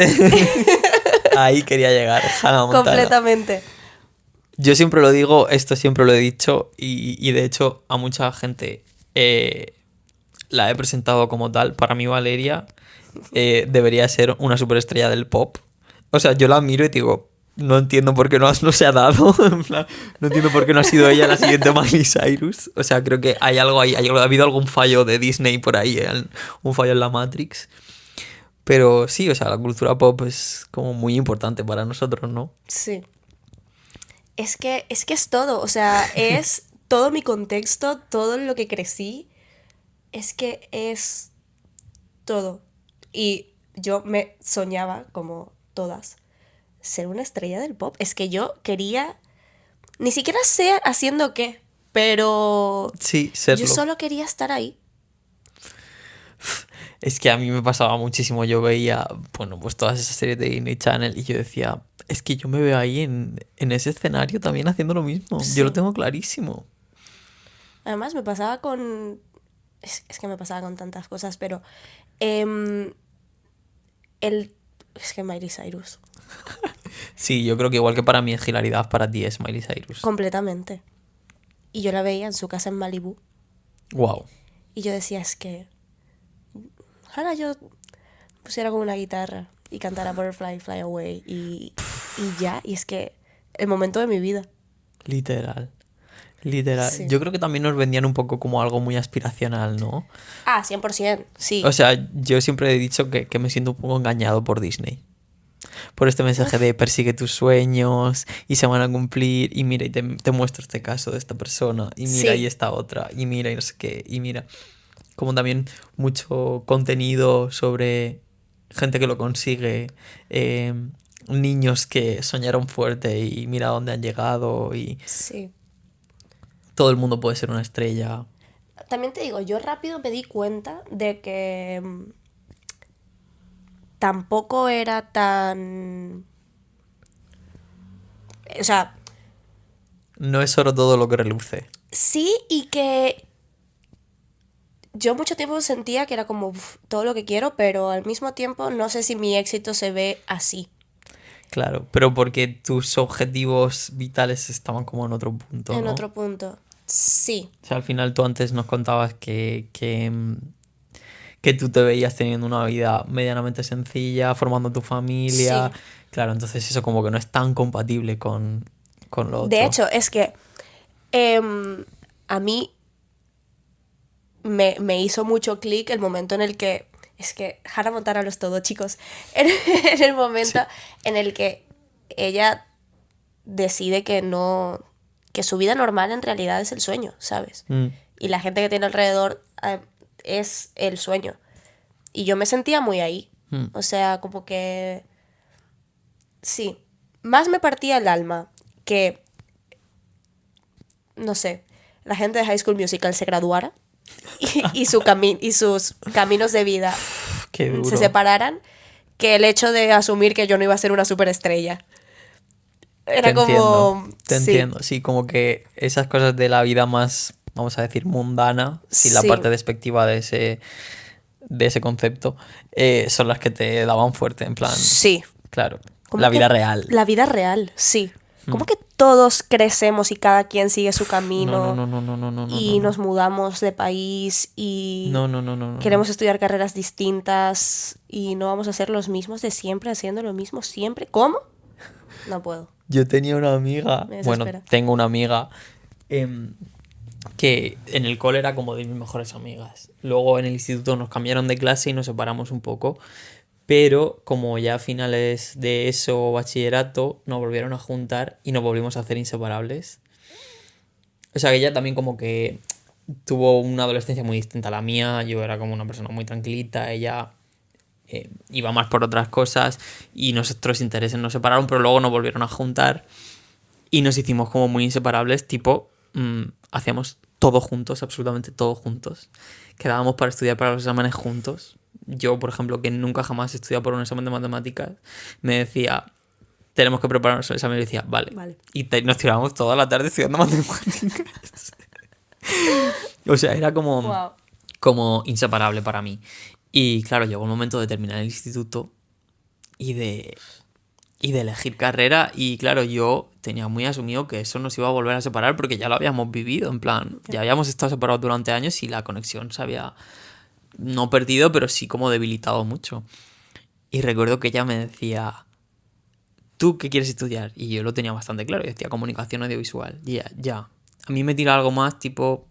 Ahí quería llegar, Hannah Montana. completamente. Yo siempre lo digo, esto siempre lo he dicho y de hecho a mucha gente la he presentado como tal. Para mí Valeria debería ser una superestrella del pop. O sea, yo la miro y digo, no entiendo por qué no se ha dado. En plan, no entiendo por qué no ha sido ella la siguiente Miley Cyrus. O sea, creo que hay algo ahí, ha habido algún fallo de Disney por ahí, un fallo en la Matrix. Pero sí, o sea, la cultura pop es como muy importante para nosotros, ¿no? Sí. Es todo. O sea, es todo mi contexto, todo en lo que crecí. Es que es todo. Y yo me soñaba, como todas, ser una estrella del pop. Es que yo quería, ni siquiera sé haciendo qué, pero Sí, yo serlo. solo quería estar ahí. Es que a mí me pasaba muchísimo. Yo veía, bueno, pues todas esas series de Disney Channel y yo decía, es que yo me veo ahí en ese escenario también haciendo lo mismo. Yo lo Sí. tengo clarísimo. Además me pasaba con... Es que me pasaba con tantas cosas, pero... em, es que Miley Cyrus. Sí, yo creo que igual que para mí es hilaridad, para ti es Miley Cyrus. Completamente. Y yo la veía en su casa en Malibu. Wow. Y yo decía, es que... Ojalá yo pusiera con una guitarra y cantara Butterfly, Fly Away y ya. Y es que el momento de mi vida. Literal. Literal. Sí. Yo creo que también nos vendían un poco como algo muy aspiracional, ¿no? Ah, 100%, sí. O sea, yo siempre he dicho que me siento un poco engañado por Disney. Por este mensaje de persigue tus sueños y se van a cumplir y mira y te muestro este caso de esta persona y mira Sí. y esta otra y mira y no sé qué y mira. Como también mucho contenido sobre gente que lo consigue, niños que soñaron fuerte y mira dónde han llegado y Sí. todo el mundo puede ser una estrella. también te digo, yo rápido me di cuenta de que tampoco era tan... O sea, No es oro todo lo que reluce. sí, y que yo mucho tiempo sentía que era como uf, todo lo que quiero, pero al mismo tiempo no sé si mi éxito se ve así. Claro, pero porque tus objetivos vitales estaban como en otro punto, En ¿no? otro punto. Sí, O sea, al final tú antes nos contabas que tú te veías teniendo una vida medianamente sencilla, formando tu familia. sí. Claro, entonces eso como que no es tan compatible con lo De otro. hecho, es que em, a mí me hizo mucho clic el momento en el que... Es que Hannah Montana lo es todo, chicos. En el momento Sí. en el que ella decide que no... Que su vida normal en realidad es el sueño, ¿sabes? Mm, Y la gente que tiene alrededor es el sueño. Y yo me sentía muy ahí. mm. O sea, como que... Sí. Más me partía el alma que, no sé, la gente de High School Musical se graduara y sus caminos de vida Qué se duro. separaran que el hecho de asumir que yo no iba a ser una superestrella. Te Era entiendo, como... te Sí, entiendo. Sí, como que esas cosas de la vida más, vamos a decir, mundana, sin la sí, parte despectiva de ese concepto, son las que te daban fuerte, en plan, sí. claro, Como la que vida real. la vida real, sí. Mm. Como que todos crecemos y cada quien sigue su No, no, camino no, no, no, no, no, no, no, y nos no. mudamos de país y No, no, no, no, no, no. queremos estudiar carreras distintas y no vamos a ser los mismos de siempre, haciendo lo mismo siempre. ¿Cómo? No puedo. Yo tenía una amiga, Me bueno, desespera. tengo una amiga em, que en el cole era como de mis mejores amigas. Luego en el instituto nos cambiaron de clase y nos separamos un poco. Pero como ya a finales de eso, bachillerato, nos volvieron a juntar y nos volvimos a hacer inseparables. O sea que ella también como que tuvo una adolescencia muy distinta a la mía. Yo era como una persona muy tranquilita. Ella iba más por otras cosas y nuestros intereses nos separaron, pero luego nos volvieron a juntar y nos hicimos como muy inseparables, tipo, hacíamos todo juntos, absolutamente todo juntos. Quedábamos para estudiar para los exámenes juntos. Yo, por ejemplo, que nunca jamás he estudiado por un examen de matemáticas, me decía, tenemos que prepararnos el examen y decía, vale. Vale. Y nos tirábamos toda la tarde estudiando matemáticas. O sea, era como, Wow. como inseparable para mí. Y claro, llegó el momento de terminar el instituto y de elegir carrera. Y claro, yo tenía muy asumido que eso nos iba a volver a separar porque ya lo habíamos vivido. En plan, ya habíamos estado separados durante años y la conexión se había no perdido, pero sí como debilitado mucho. Y recuerdo que ella me decía, ¿tú qué quieres estudiar? Y yo lo tenía bastante claro. Yo decía comunicación audiovisual. Y ella, ya. A mí me tira algo más tipo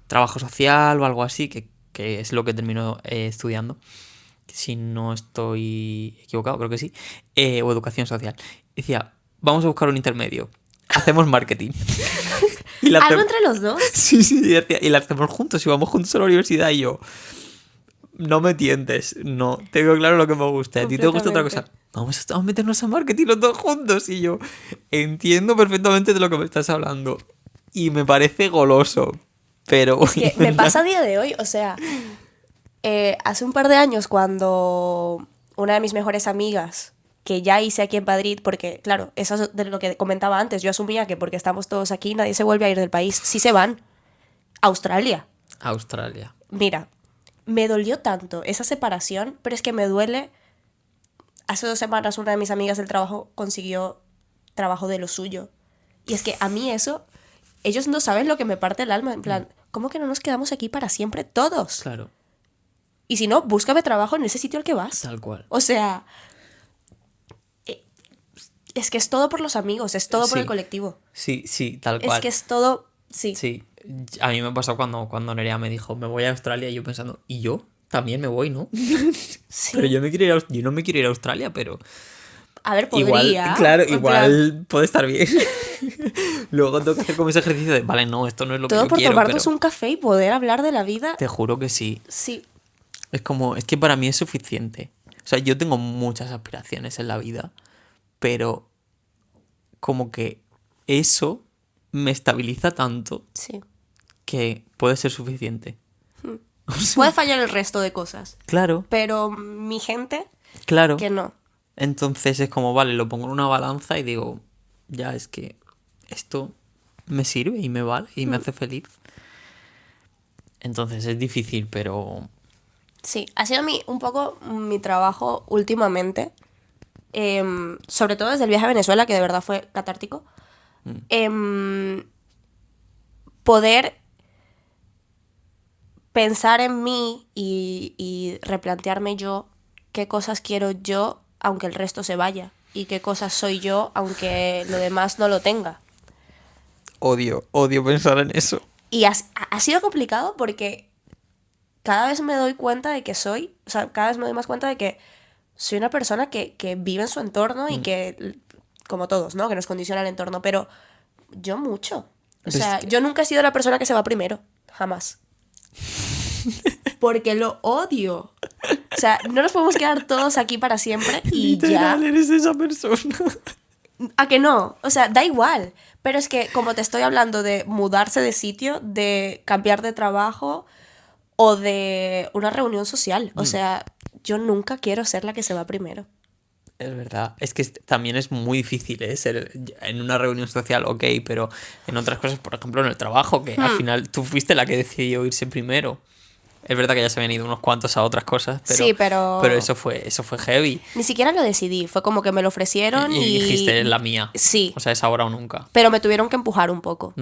trabajo social o algo así, que es lo que termino estudiando. Si no estoy equivocado, creo que sí. O educación social. Decía, vamos a buscar un intermedio. Hacemos marketing. Y la ¿Algo hacemos... entre los dos? Sí, sí, y decía, y la hacemos juntos y vamos juntos a la universidad. Y yo, no me tientes, no, tengo claro lo que me gusta. A ti te gusta otra cosa. Completamente. Vamos a meternos a marketing los dos juntos. Y yo, entiendo perfectamente de lo que me estás hablando. Y me parece goloso. Pero. Es que me pasa a día de hoy, o sea, hace un par de años cuando una de mis mejores amigas, que ya hice aquí en Madrid, porque claro, eso es de lo que comentaba antes, yo asumía que porque estamos todos aquí nadie se vuelve a ir del país. Sí se van. Australia. Australia. Mira, me dolió tanto esa separación, pero es que me duele. Hace 2 semanas una de mis amigas del trabajo consiguió trabajo de lo suyo. Y es que a mí eso, ellos no saben lo que me parte el alma. En plan, ¿cómo que no nos quedamos aquí para siempre todos? Claro, Y si no, búscame trabajo en ese sitio al que vas. tal cual. O sea, eh, es que es todo por los amigos, es todo por el Sí. colectivo. Sí, sí, tal Es cual. que es todo, sí. Sí, a mí me pasó cuando Nerea me dijo, me voy a Australia, y yo pensando, ¿y yo? También me voy, ¿no? Sí. Pero yo me quiero ir yo no me quiero ir a Australia, pero A ver, igual, podría. claro, en plan, igual puede estar bien. Luego tengo que hacer como ese ejercicio de, vale, no, esto no es lo que todo yo por quiero, tomarnos pero un café y poder hablar de la vida. te juro que sí. Sí. Es como, es que para mí es suficiente. O sea, yo tengo muchas aspiraciones en la vida, pero como que eso me estabiliza tanto Sí. que puede ser suficiente. Puede fallar el resto de cosas, Claro, pero mi gente, claro. que no. Entonces es como, vale, lo pongo en una balanza y digo, ya es que esto me sirve y me vale y me hace feliz. Entonces es difícil, pero Sí, ha sido un poco mi trabajo últimamente, sobre todo desde el viaje a Venezuela, que de verdad fue catártico, poder pensar en mí y replantearme yo qué cosas quiero yo aunque el resto se vaya y qué cosas soy yo aunque lo demás no lo tenga. odio pensar en eso. Y ha sido complicado porque cada vez me doy cuenta de que cada vez me doy más cuenta de que soy una persona que vive en su entorno y que, como todos, ¿no? Que nos condiciona el entorno, pero yo mucho. O sea, yo nunca he sido la persona que se va primero, jamás. Porque lo odio. O sea, no nos podemos quedar todos aquí para siempre y Literal, ya. eres esa persona. ¿A que no? O sea, da igual. Pero es que como te estoy hablando de mudarse de sitio, de cambiar de trabajo o de una reunión social. O sea, yo nunca quiero ser la que se va primero. Es verdad. Es que también es muy difícil, ¿eh? Ser en una reunión social, ok, pero en otras cosas, por ejemplo, en el trabajo, que al final tú fuiste la que decidió irse primero. Es verdad que ya se habían ido unos cuantos a otras cosas, pero, Sí, pero eso fue heavy. ni siquiera lo decidí. Fue como que me lo ofrecieron Y dijiste, es la mía. Sí, O sea, es ahora o nunca. pero me tuvieron que empujar un poco.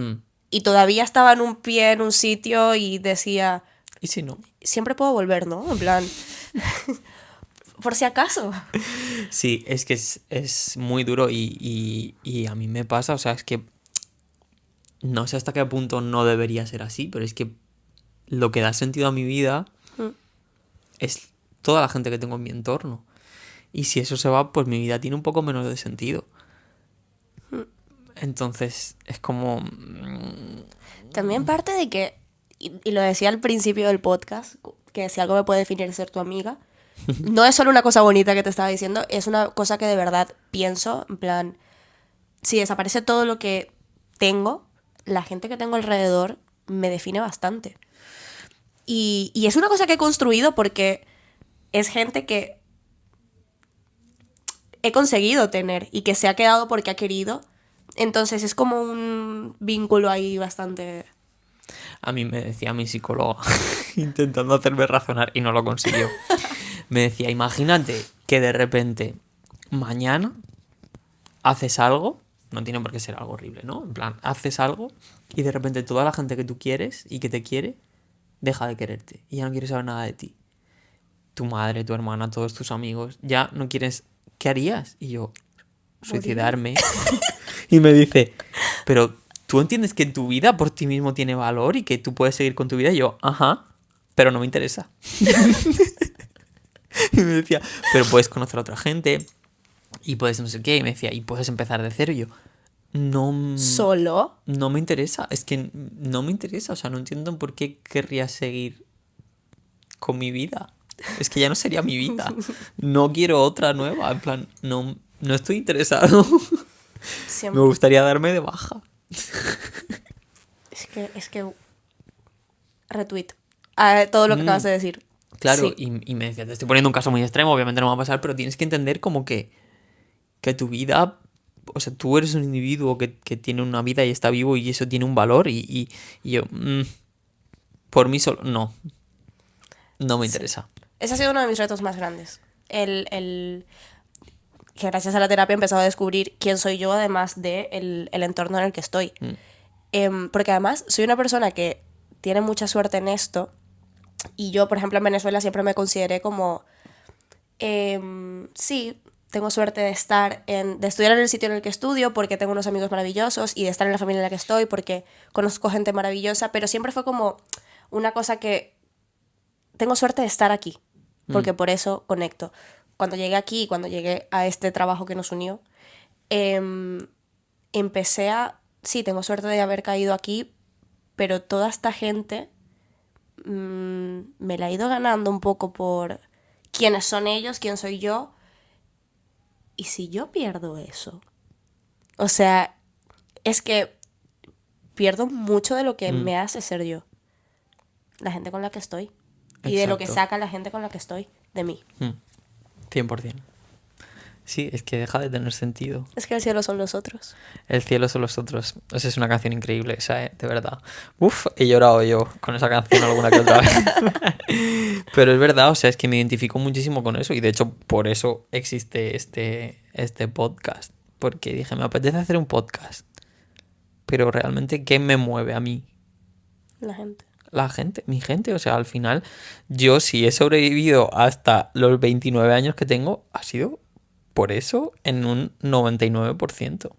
Y todavía estaba en un pie en un sitio y decía, ¿Y si no? siempre puedo volver, ¿no? En plan, por si acaso. Sí, es que es muy duro y a mí me pasa, o sea, es que no sé hasta qué punto no debería ser así, pero es que lo que da sentido a mi vida es toda la gente que tengo en mi entorno. Y si eso se va, pues mi vida tiene un poco menos de sentido. Entonces, es como... También parte de que, y lo decía al principio del podcast, que si algo me puede definir es ser tu amiga, no es solo una cosa bonita que te estaba diciendo, es una cosa que de verdad pienso, en plan, si desaparece todo lo que tengo, la gente que tengo alrededor me define bastante. Y es una cosa que he construido porque es gente que he conseguido tener y que se ha quedado porque ha querido. Entonces es como un vínculo ahí bastante... A mí me decía mi psicóloga, intentando hacerme razonar y no lo consiguió. Me decía, imagínate que de repente mañana haces algo, no tiene por qué ser algo horrible, ¿no? En plan, haces algo y de repente toda la gente que tú quieres y que te quiere deja de quererte y ya no quiere saber nada de ti. Tu madre, tu hermana, todos tus amigos, ya no quieres... ¿Qué harías? Y yo, suicidarme. Y me dice, pero ¿tú entiendes que tu vida por ti mismo tiene valor y que tú puedes seguir con tu vida? Y yo, ajá, pero no me interesa. Y me decía, pero puedes conocer a otra gente y puedes no sé qué. Y me decía, y puedes empezar de cero. Y yo, no... ¿Solo? No me interesa, es que no me interesa. O sea, no entiendo por qué querría seguir con mi vida. Es que ya no sería mi vida. No quiero otra nueva. En plan, no estoy interesado. Siempre. Me gustaría darme de baja. Es que... Retweet. A todo lo que acabas de decir. Claro, Sí. y me decía, te estoy poniendo un caso muy extremo, obviamente no va a pasar, pero tienes que entender como que tu vida, o sea, tú eres un individuo que tiene una vida y está vivo y eso tiene un valor y yo, por mí solo, no me interesa. Ese ha sido uno de mis retos más grandes. Que gracias a la terapia he empezado a descubrir quién soy yo, además de el entorno en el que estoy. Porque además soy una persona que tiene mucha suerte en esto. Y yo, por ejemplo, en Venezuela siempre me consideré como... sí, tengo suerte de de estudiar en el sitio en el que estudio porque tengo unos amigos maravillosos y de estar en la familia en la que estoy porque conozco gente maravillosa, pero siempre fue como una cosa que tengo suerte de estar aquí, porque por eso conecto. Cuando llegué aquí, cuando llegué a este trabajo que nos unió, empecé a... Sí, tengo suerte de haber caído aquí, pero toda esta gente me la he ido ganando un poco por quiénes son ellos, quién soy yo. ¿Y si yo pierdo eso? O sea, es que pierdo mucho de lo que me hace ser yo. La gente con la que estoy. Y de lo que Exacto. saca la gente con la que estoy de mí. 100%. Sí, es que deja de tener sentido. Es que el cielo son los otros. El cielo son los otros. Esa es una canción increíble, esa, de verdad. Uf, he llorado yo con esa canción alguna que otra vez. Pero es verdad, o sea, es que me identifico muchísimo con eso. Y de hecho, por eso existe este podcast. Porque dije, me apetece hacer un podcast. Pero realmente, ¿qué me mueve a mí? La gente. La gente, mi gente. O sea, al final, yo si he sobrevivido hasta los 29 años que tengo, ha sido por eso en un 99%.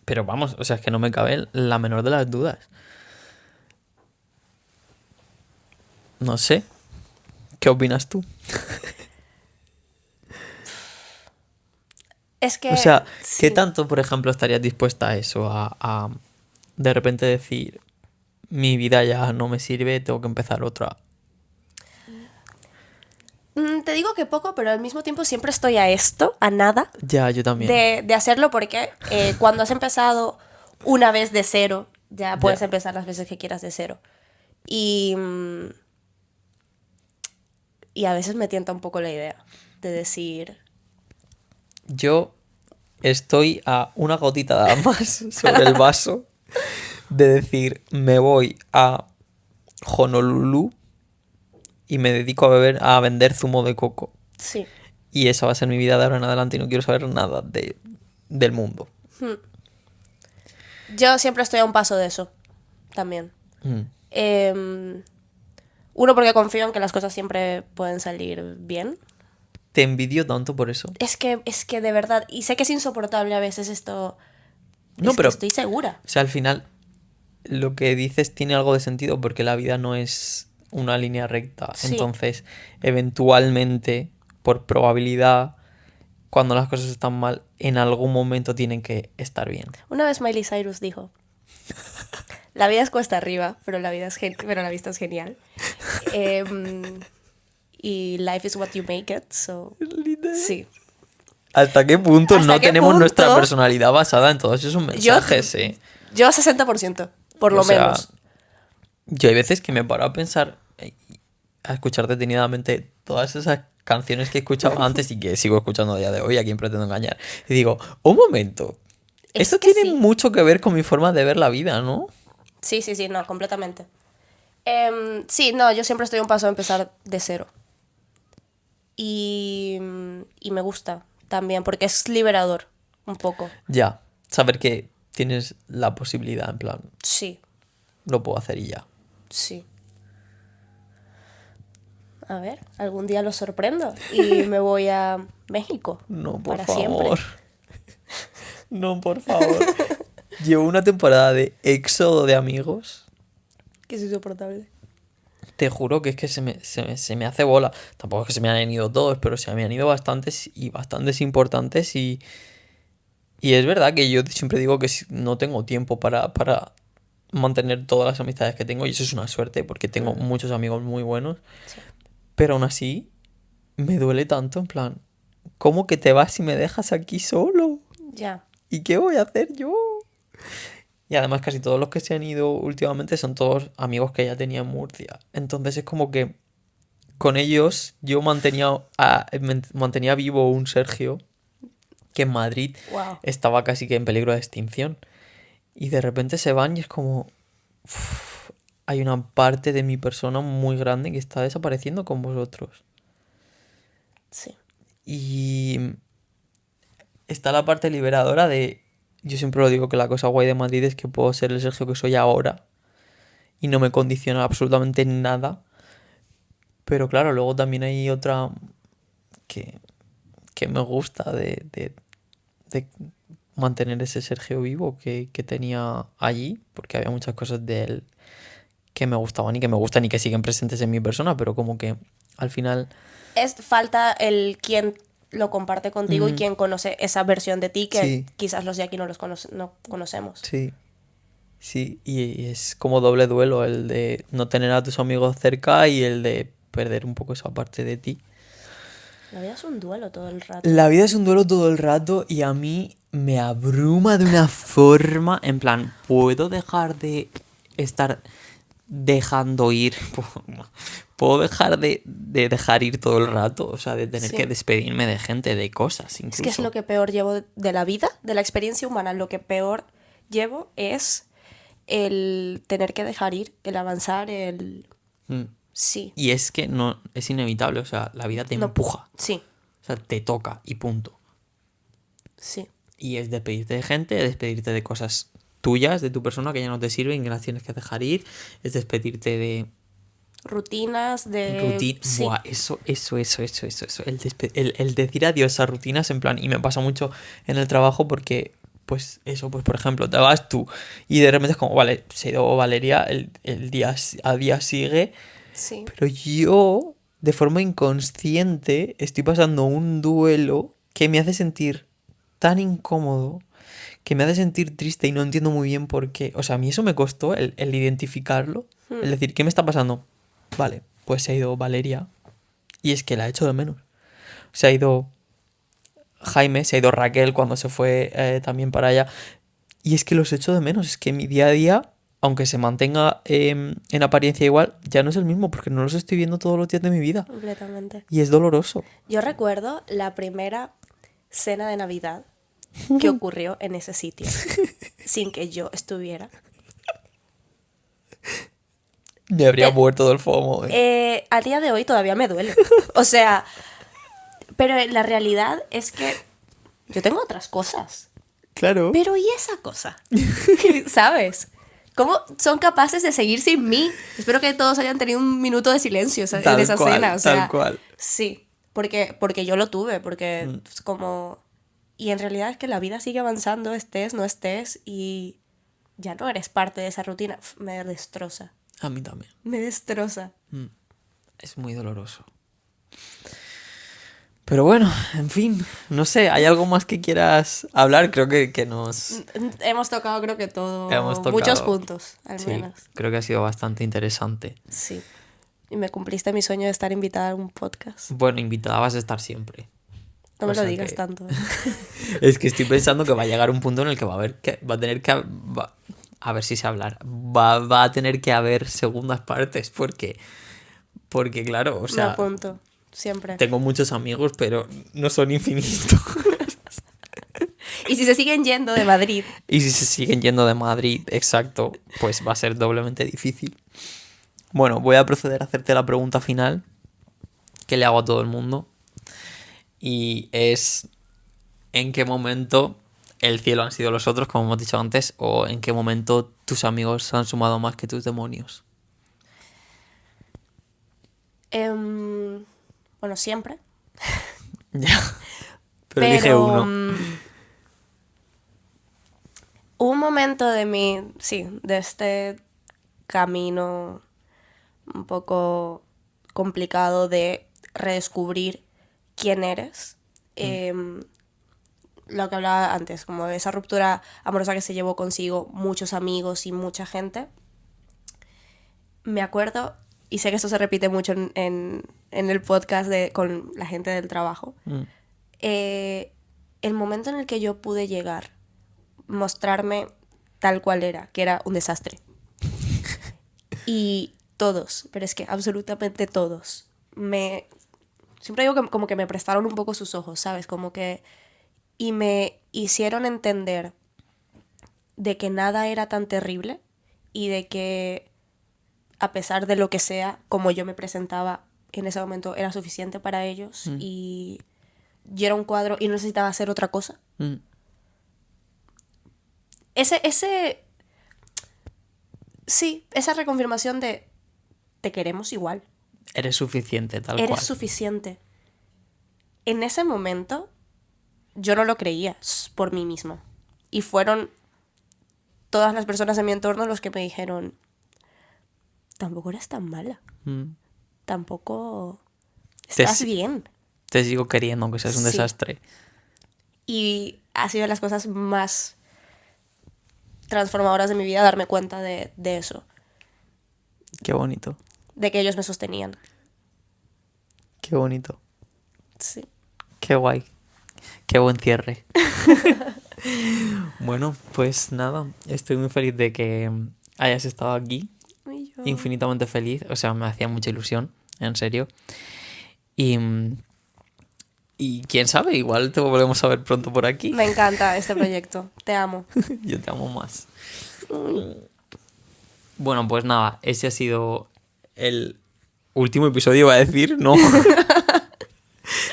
Pero vamos, o sea, es que no me cabe la menor de las dudas. No sé. ¿Qué opinas tú? Es que... O sea, ¿qué sí. tanto, por ejemplo, estarías dispuesta a eso? A de repente decir, mi vida ya no me sirve, tengo que empezar otra. Te digo que poco, pero al mismo tiempo siempre estoy a esto, a nada, Ya, yo también. de hacerlo porque cuando has empezado una vez de cero, ya puedes Ya. empezar las veces que quieras de cero. Y, y a veces me tienta un poco la idea de decir, Yo estoy a una gotita nada más sobre el vaso de decir, me voy a Honolulu y me dedico a vender zumo de coco. sí, Y esa va a ser mi vida de ahora en adelante y no quiero saber nada del mundo. yo siempre estoy a un paso de eso, también. Mm. Uno, porque confío en que las cosas siempre pueden salir bien. Te envidio tanto por eso. Es que de verdad, y sé que es insoportable a veces esto, No, es que pero, estoy segura. o sea, al final lo que dices tiene algo de sentido porque la vida no es una línea recta. Sí. Entonces, eventualmente, por probabilidad, cuando las cosas están mal, en algún momento tienen que estar bien. Una vez Miley Cyrus dijo, la vida es cuesta arriba, pero la vida pero la vista es genial. Y life is what you make it, so... Sí. ¿Hasta qué punto ¿Hasta no qué tenemos punto? nuestra personalidad basada en todos esos mensajes, eh? Yo 60%, por lo O sea, menos. yo hay veces que me paro a pensar, a escuchar detenidamente todas esas canciones que escuchaba antes y que sigo escuchando a día de hoy, a quien pretendo engañar. Y digo, un momento, Es esto que tiene sí. mucho que ver con mi forma de ver la vida, ¿no? Sí, no, completamente. Sí, no, yo siempre estoy a un paso de empezar de cero. Y me gusta también, porque es liberador, un poco. Ya, saber que tienes la posibilidad, en plan, Sí, lo puedo hacer y ya. sí. A ver, algún día lo sorprendo y me voy a México No, por para favor. siempre. No, por favor. Llevo una temporada de éxodo de amigos. Que es insoportable. Te juro que es que se me hace bola. Tampoco es que se me han ido todos, pero se me han ido bastantes y bastantes importantes. Y es verdad que yo siempre digo que no tengo tiempo para mantener todas las amistades que tengo. Y eso es una suerte porque tengo muchos amigos muy buenos. Sí. Pero aún así, me duele tanto, en plan, ¿cómo que te vas y me dejas aquí solo? Ya. ¿Y qué voy a hacer yo? Y además casi todos los que se han ido últimamente son todos amigos que ya tenía en Murcia. Entonces es como que con ellos yo mantenía vivo un Sergio que en Madrid Wow. estaba casi que en peligro de extinción. Y de repente se van y es como... uf, hay una parte de mi persona muy grande que está desapareciendo con vosotros. Sí. Y está la parte liberadora de... Yo siempre lo digo que la cosa guay de Madrid es que puedo ser el Sergio que soy ahora y no me condiciona absolutamente nada. Pero claro, luego también hay otra que me gusta de mantener ese Sergio vivo que tenía allí, porque había muchas cosas de él que me gustaban y que me gustan y que siguen presentes en mi persona, pero como que al final... Falta el quien lo comparte contigo y quien conoce esa versión de ti que Sí. quizás los de aquí no conocemos. Sí, sí, y es como doble duelo el de no tener a tus amigos cerca y el de perder un poco esa parte de ti. La vida es un duelo todo el rato. La vida es un duelo todo el rato y a mí me abruma de una forma, en plan, ¿puedo dejar de estar dejando ir? ¿Puedo dejar de dejar ir todo el rato? O sea, de tener Sí. que despedirme de gente, de cosas, Es incluso. que es lo que peor llevo de la vida, de la experiencia humana. Lo que peor llevo es el tener que dejar ir, el avanzar, el... Mm. Sí. Y es que no, es inevitable, o sea, la vida te No. empuja. Sí, O sea, te toca y punto. sí. Y es despedirte de gente, despedirte de cosas tuyas, de tu persona que ya no te sirven, que las tienes que dejar ir. Es despedirte de Rutinas de... rutinas. Sí. Buah, eso. El decir adiós a rutinas, en plan, y me pasa mucho en el trabajo porque, pues, eso, pues, por ejemplo, te vas tú y de repente es como, vale, se ha ido Valeria, el día a día sigue, Sí. pero yo, de forma inconsciente, estoy pasando un duelo que me hace sentir tan incómodo, que me hace sentir triste y no entiendo muy bien por qué. O sea, a mí eso me costó el identificarlo, el decir, ¿qué me está pasando? Vale, pues se ha ido Valeria y es que la he hecho de menos. Se ha ido Jaime, se ha ido Raquel cuando se fue también para allá. Y es que los echo de menos. Es que mi día a día, aunque se mantenga en apariencia igual, ya no es el mismo porque no los estoy viendo todos los días de mi vida. Completamente. Y es doloroso. Yo recuerdo la primera cena de Navidad que ocurrió en ese sitio, sin que yo estuviera. Me habría muerto del FOMO. A día de hoy todavía me duele. O sea, pero la realidad es que yo tengo otras cosas. Claro. Pero ¿y esa cosa? ¿Sabes? ¿Cómo son capaces de seguir sin mí? Espero que todos hayan tenido un minuto de silencio en Tal esa cual, cena. O sea, tal cual. Sí, porque yo lo tuve, porque es como... Y en realidad es que la vida sigue avanzando, estés, no estés, y ya no eres parte de esa rutina. Me destroza. A mí también. Me destroza. Es muy doloroso. Pero bueno, en fin, no sé, ¿hay algo más que quieras hablar? Creo que nos... Hemos tocado creo que todo, Hemos tocado. muchos puntos, al Sí, menos. creo que ha sido bastante interesante. Sí. Y me cumpliste mi sueño de estar invitada a un podcast. Bueno, invitada vas a estar siempre. No me O sea lo digas que- tanto. Es que estoy pensando que va a llegar un punto en el que va a haber que... Va a tener que... a ver si sé hablar. Va a tener que haber segundas partes porque... Porque claro, o Me sea... apunto, siempre. Tengo muchos amigos, pero no son infinitos. Y si se siguen yendo de Madrid, Y si se siguen yendo de Madrid, exacto, pues va a ser doblemente difícil. Bueno, voy a proceder a hacerte la pregunta final que le hago a todo el mundo. Y es, ¿en qué momento el cielo han sido los otros, como hemos dicho antes? ¿O en qué momento tus amigos han sumado más que tus demonios? bueno, siempre. Ya. Pero elige uno. Hubo un momento de de este camino un poco complicado de redescubrir quién eres. Lo que hablaba antes, como de esa ruptura amorosa que se llevó consigo muchos amigos y mucha gente. Me acuerdo, y sé que esto se repite mucho en el podcast con la gente del trabajo, el momento en el que yo pude llegar, mostrarme tal cual era, que era un desastre. Y todos, pero es que absolutamente todos, siempre digo que como que me prestaron un poco sus ojos, ¿sabes? Como que... Y me hicieron entender de que nada era tan terrible y de que a pesar de lo que sea, como yo me presentaba en ese momento, era suficiente para ellos y yo era un cuadro y no necesitaba hacer otra cosa. Sí, esa reconfirmación de te queremos igual. Eres suficiente, tal Eres cual. suficiente. En ese momento yo no lo creía por mí misma. Y fueron todas las personas en mi entorno los que me dijeron, tampoco eres tan mala. Tampoco estás bien. Te sigo queriendo, aunque seas un Sí. desastre. Y ha sido de las cosas más transformadoras de mi vida darme cuenta de eso. Qué bonito. De que ellos me sostenían. Qué bonito. Sí. Qué guay. Qué buen cierre. Bueno, pues nada, estoy muy feliz de que hayas estado aquí. Y yo. Infinitamente feliz. O sea, me hacía mucha ilusión, en serio. Y, y quién sabe, igual te volvemos a ver pronto por aquí. Me encanta este proyecto. Te amo. Yo te amo más. Bueno, pues nada, ese ha sido el último episodio, iba a decir, no.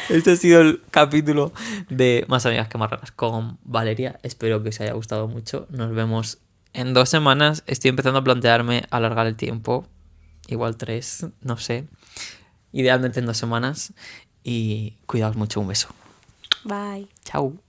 Este ha sido el capítulo de Más amigas que marranas con Valeria. Espero que os haya gustado mucho. Nos vemos en 2 semanas. Estoy empezando a plantearme alargar el tiempo. Igual 3, no sé. Idealmente en 2 semanas. Y cuidaos mucho. Un beso. Bye. Chao.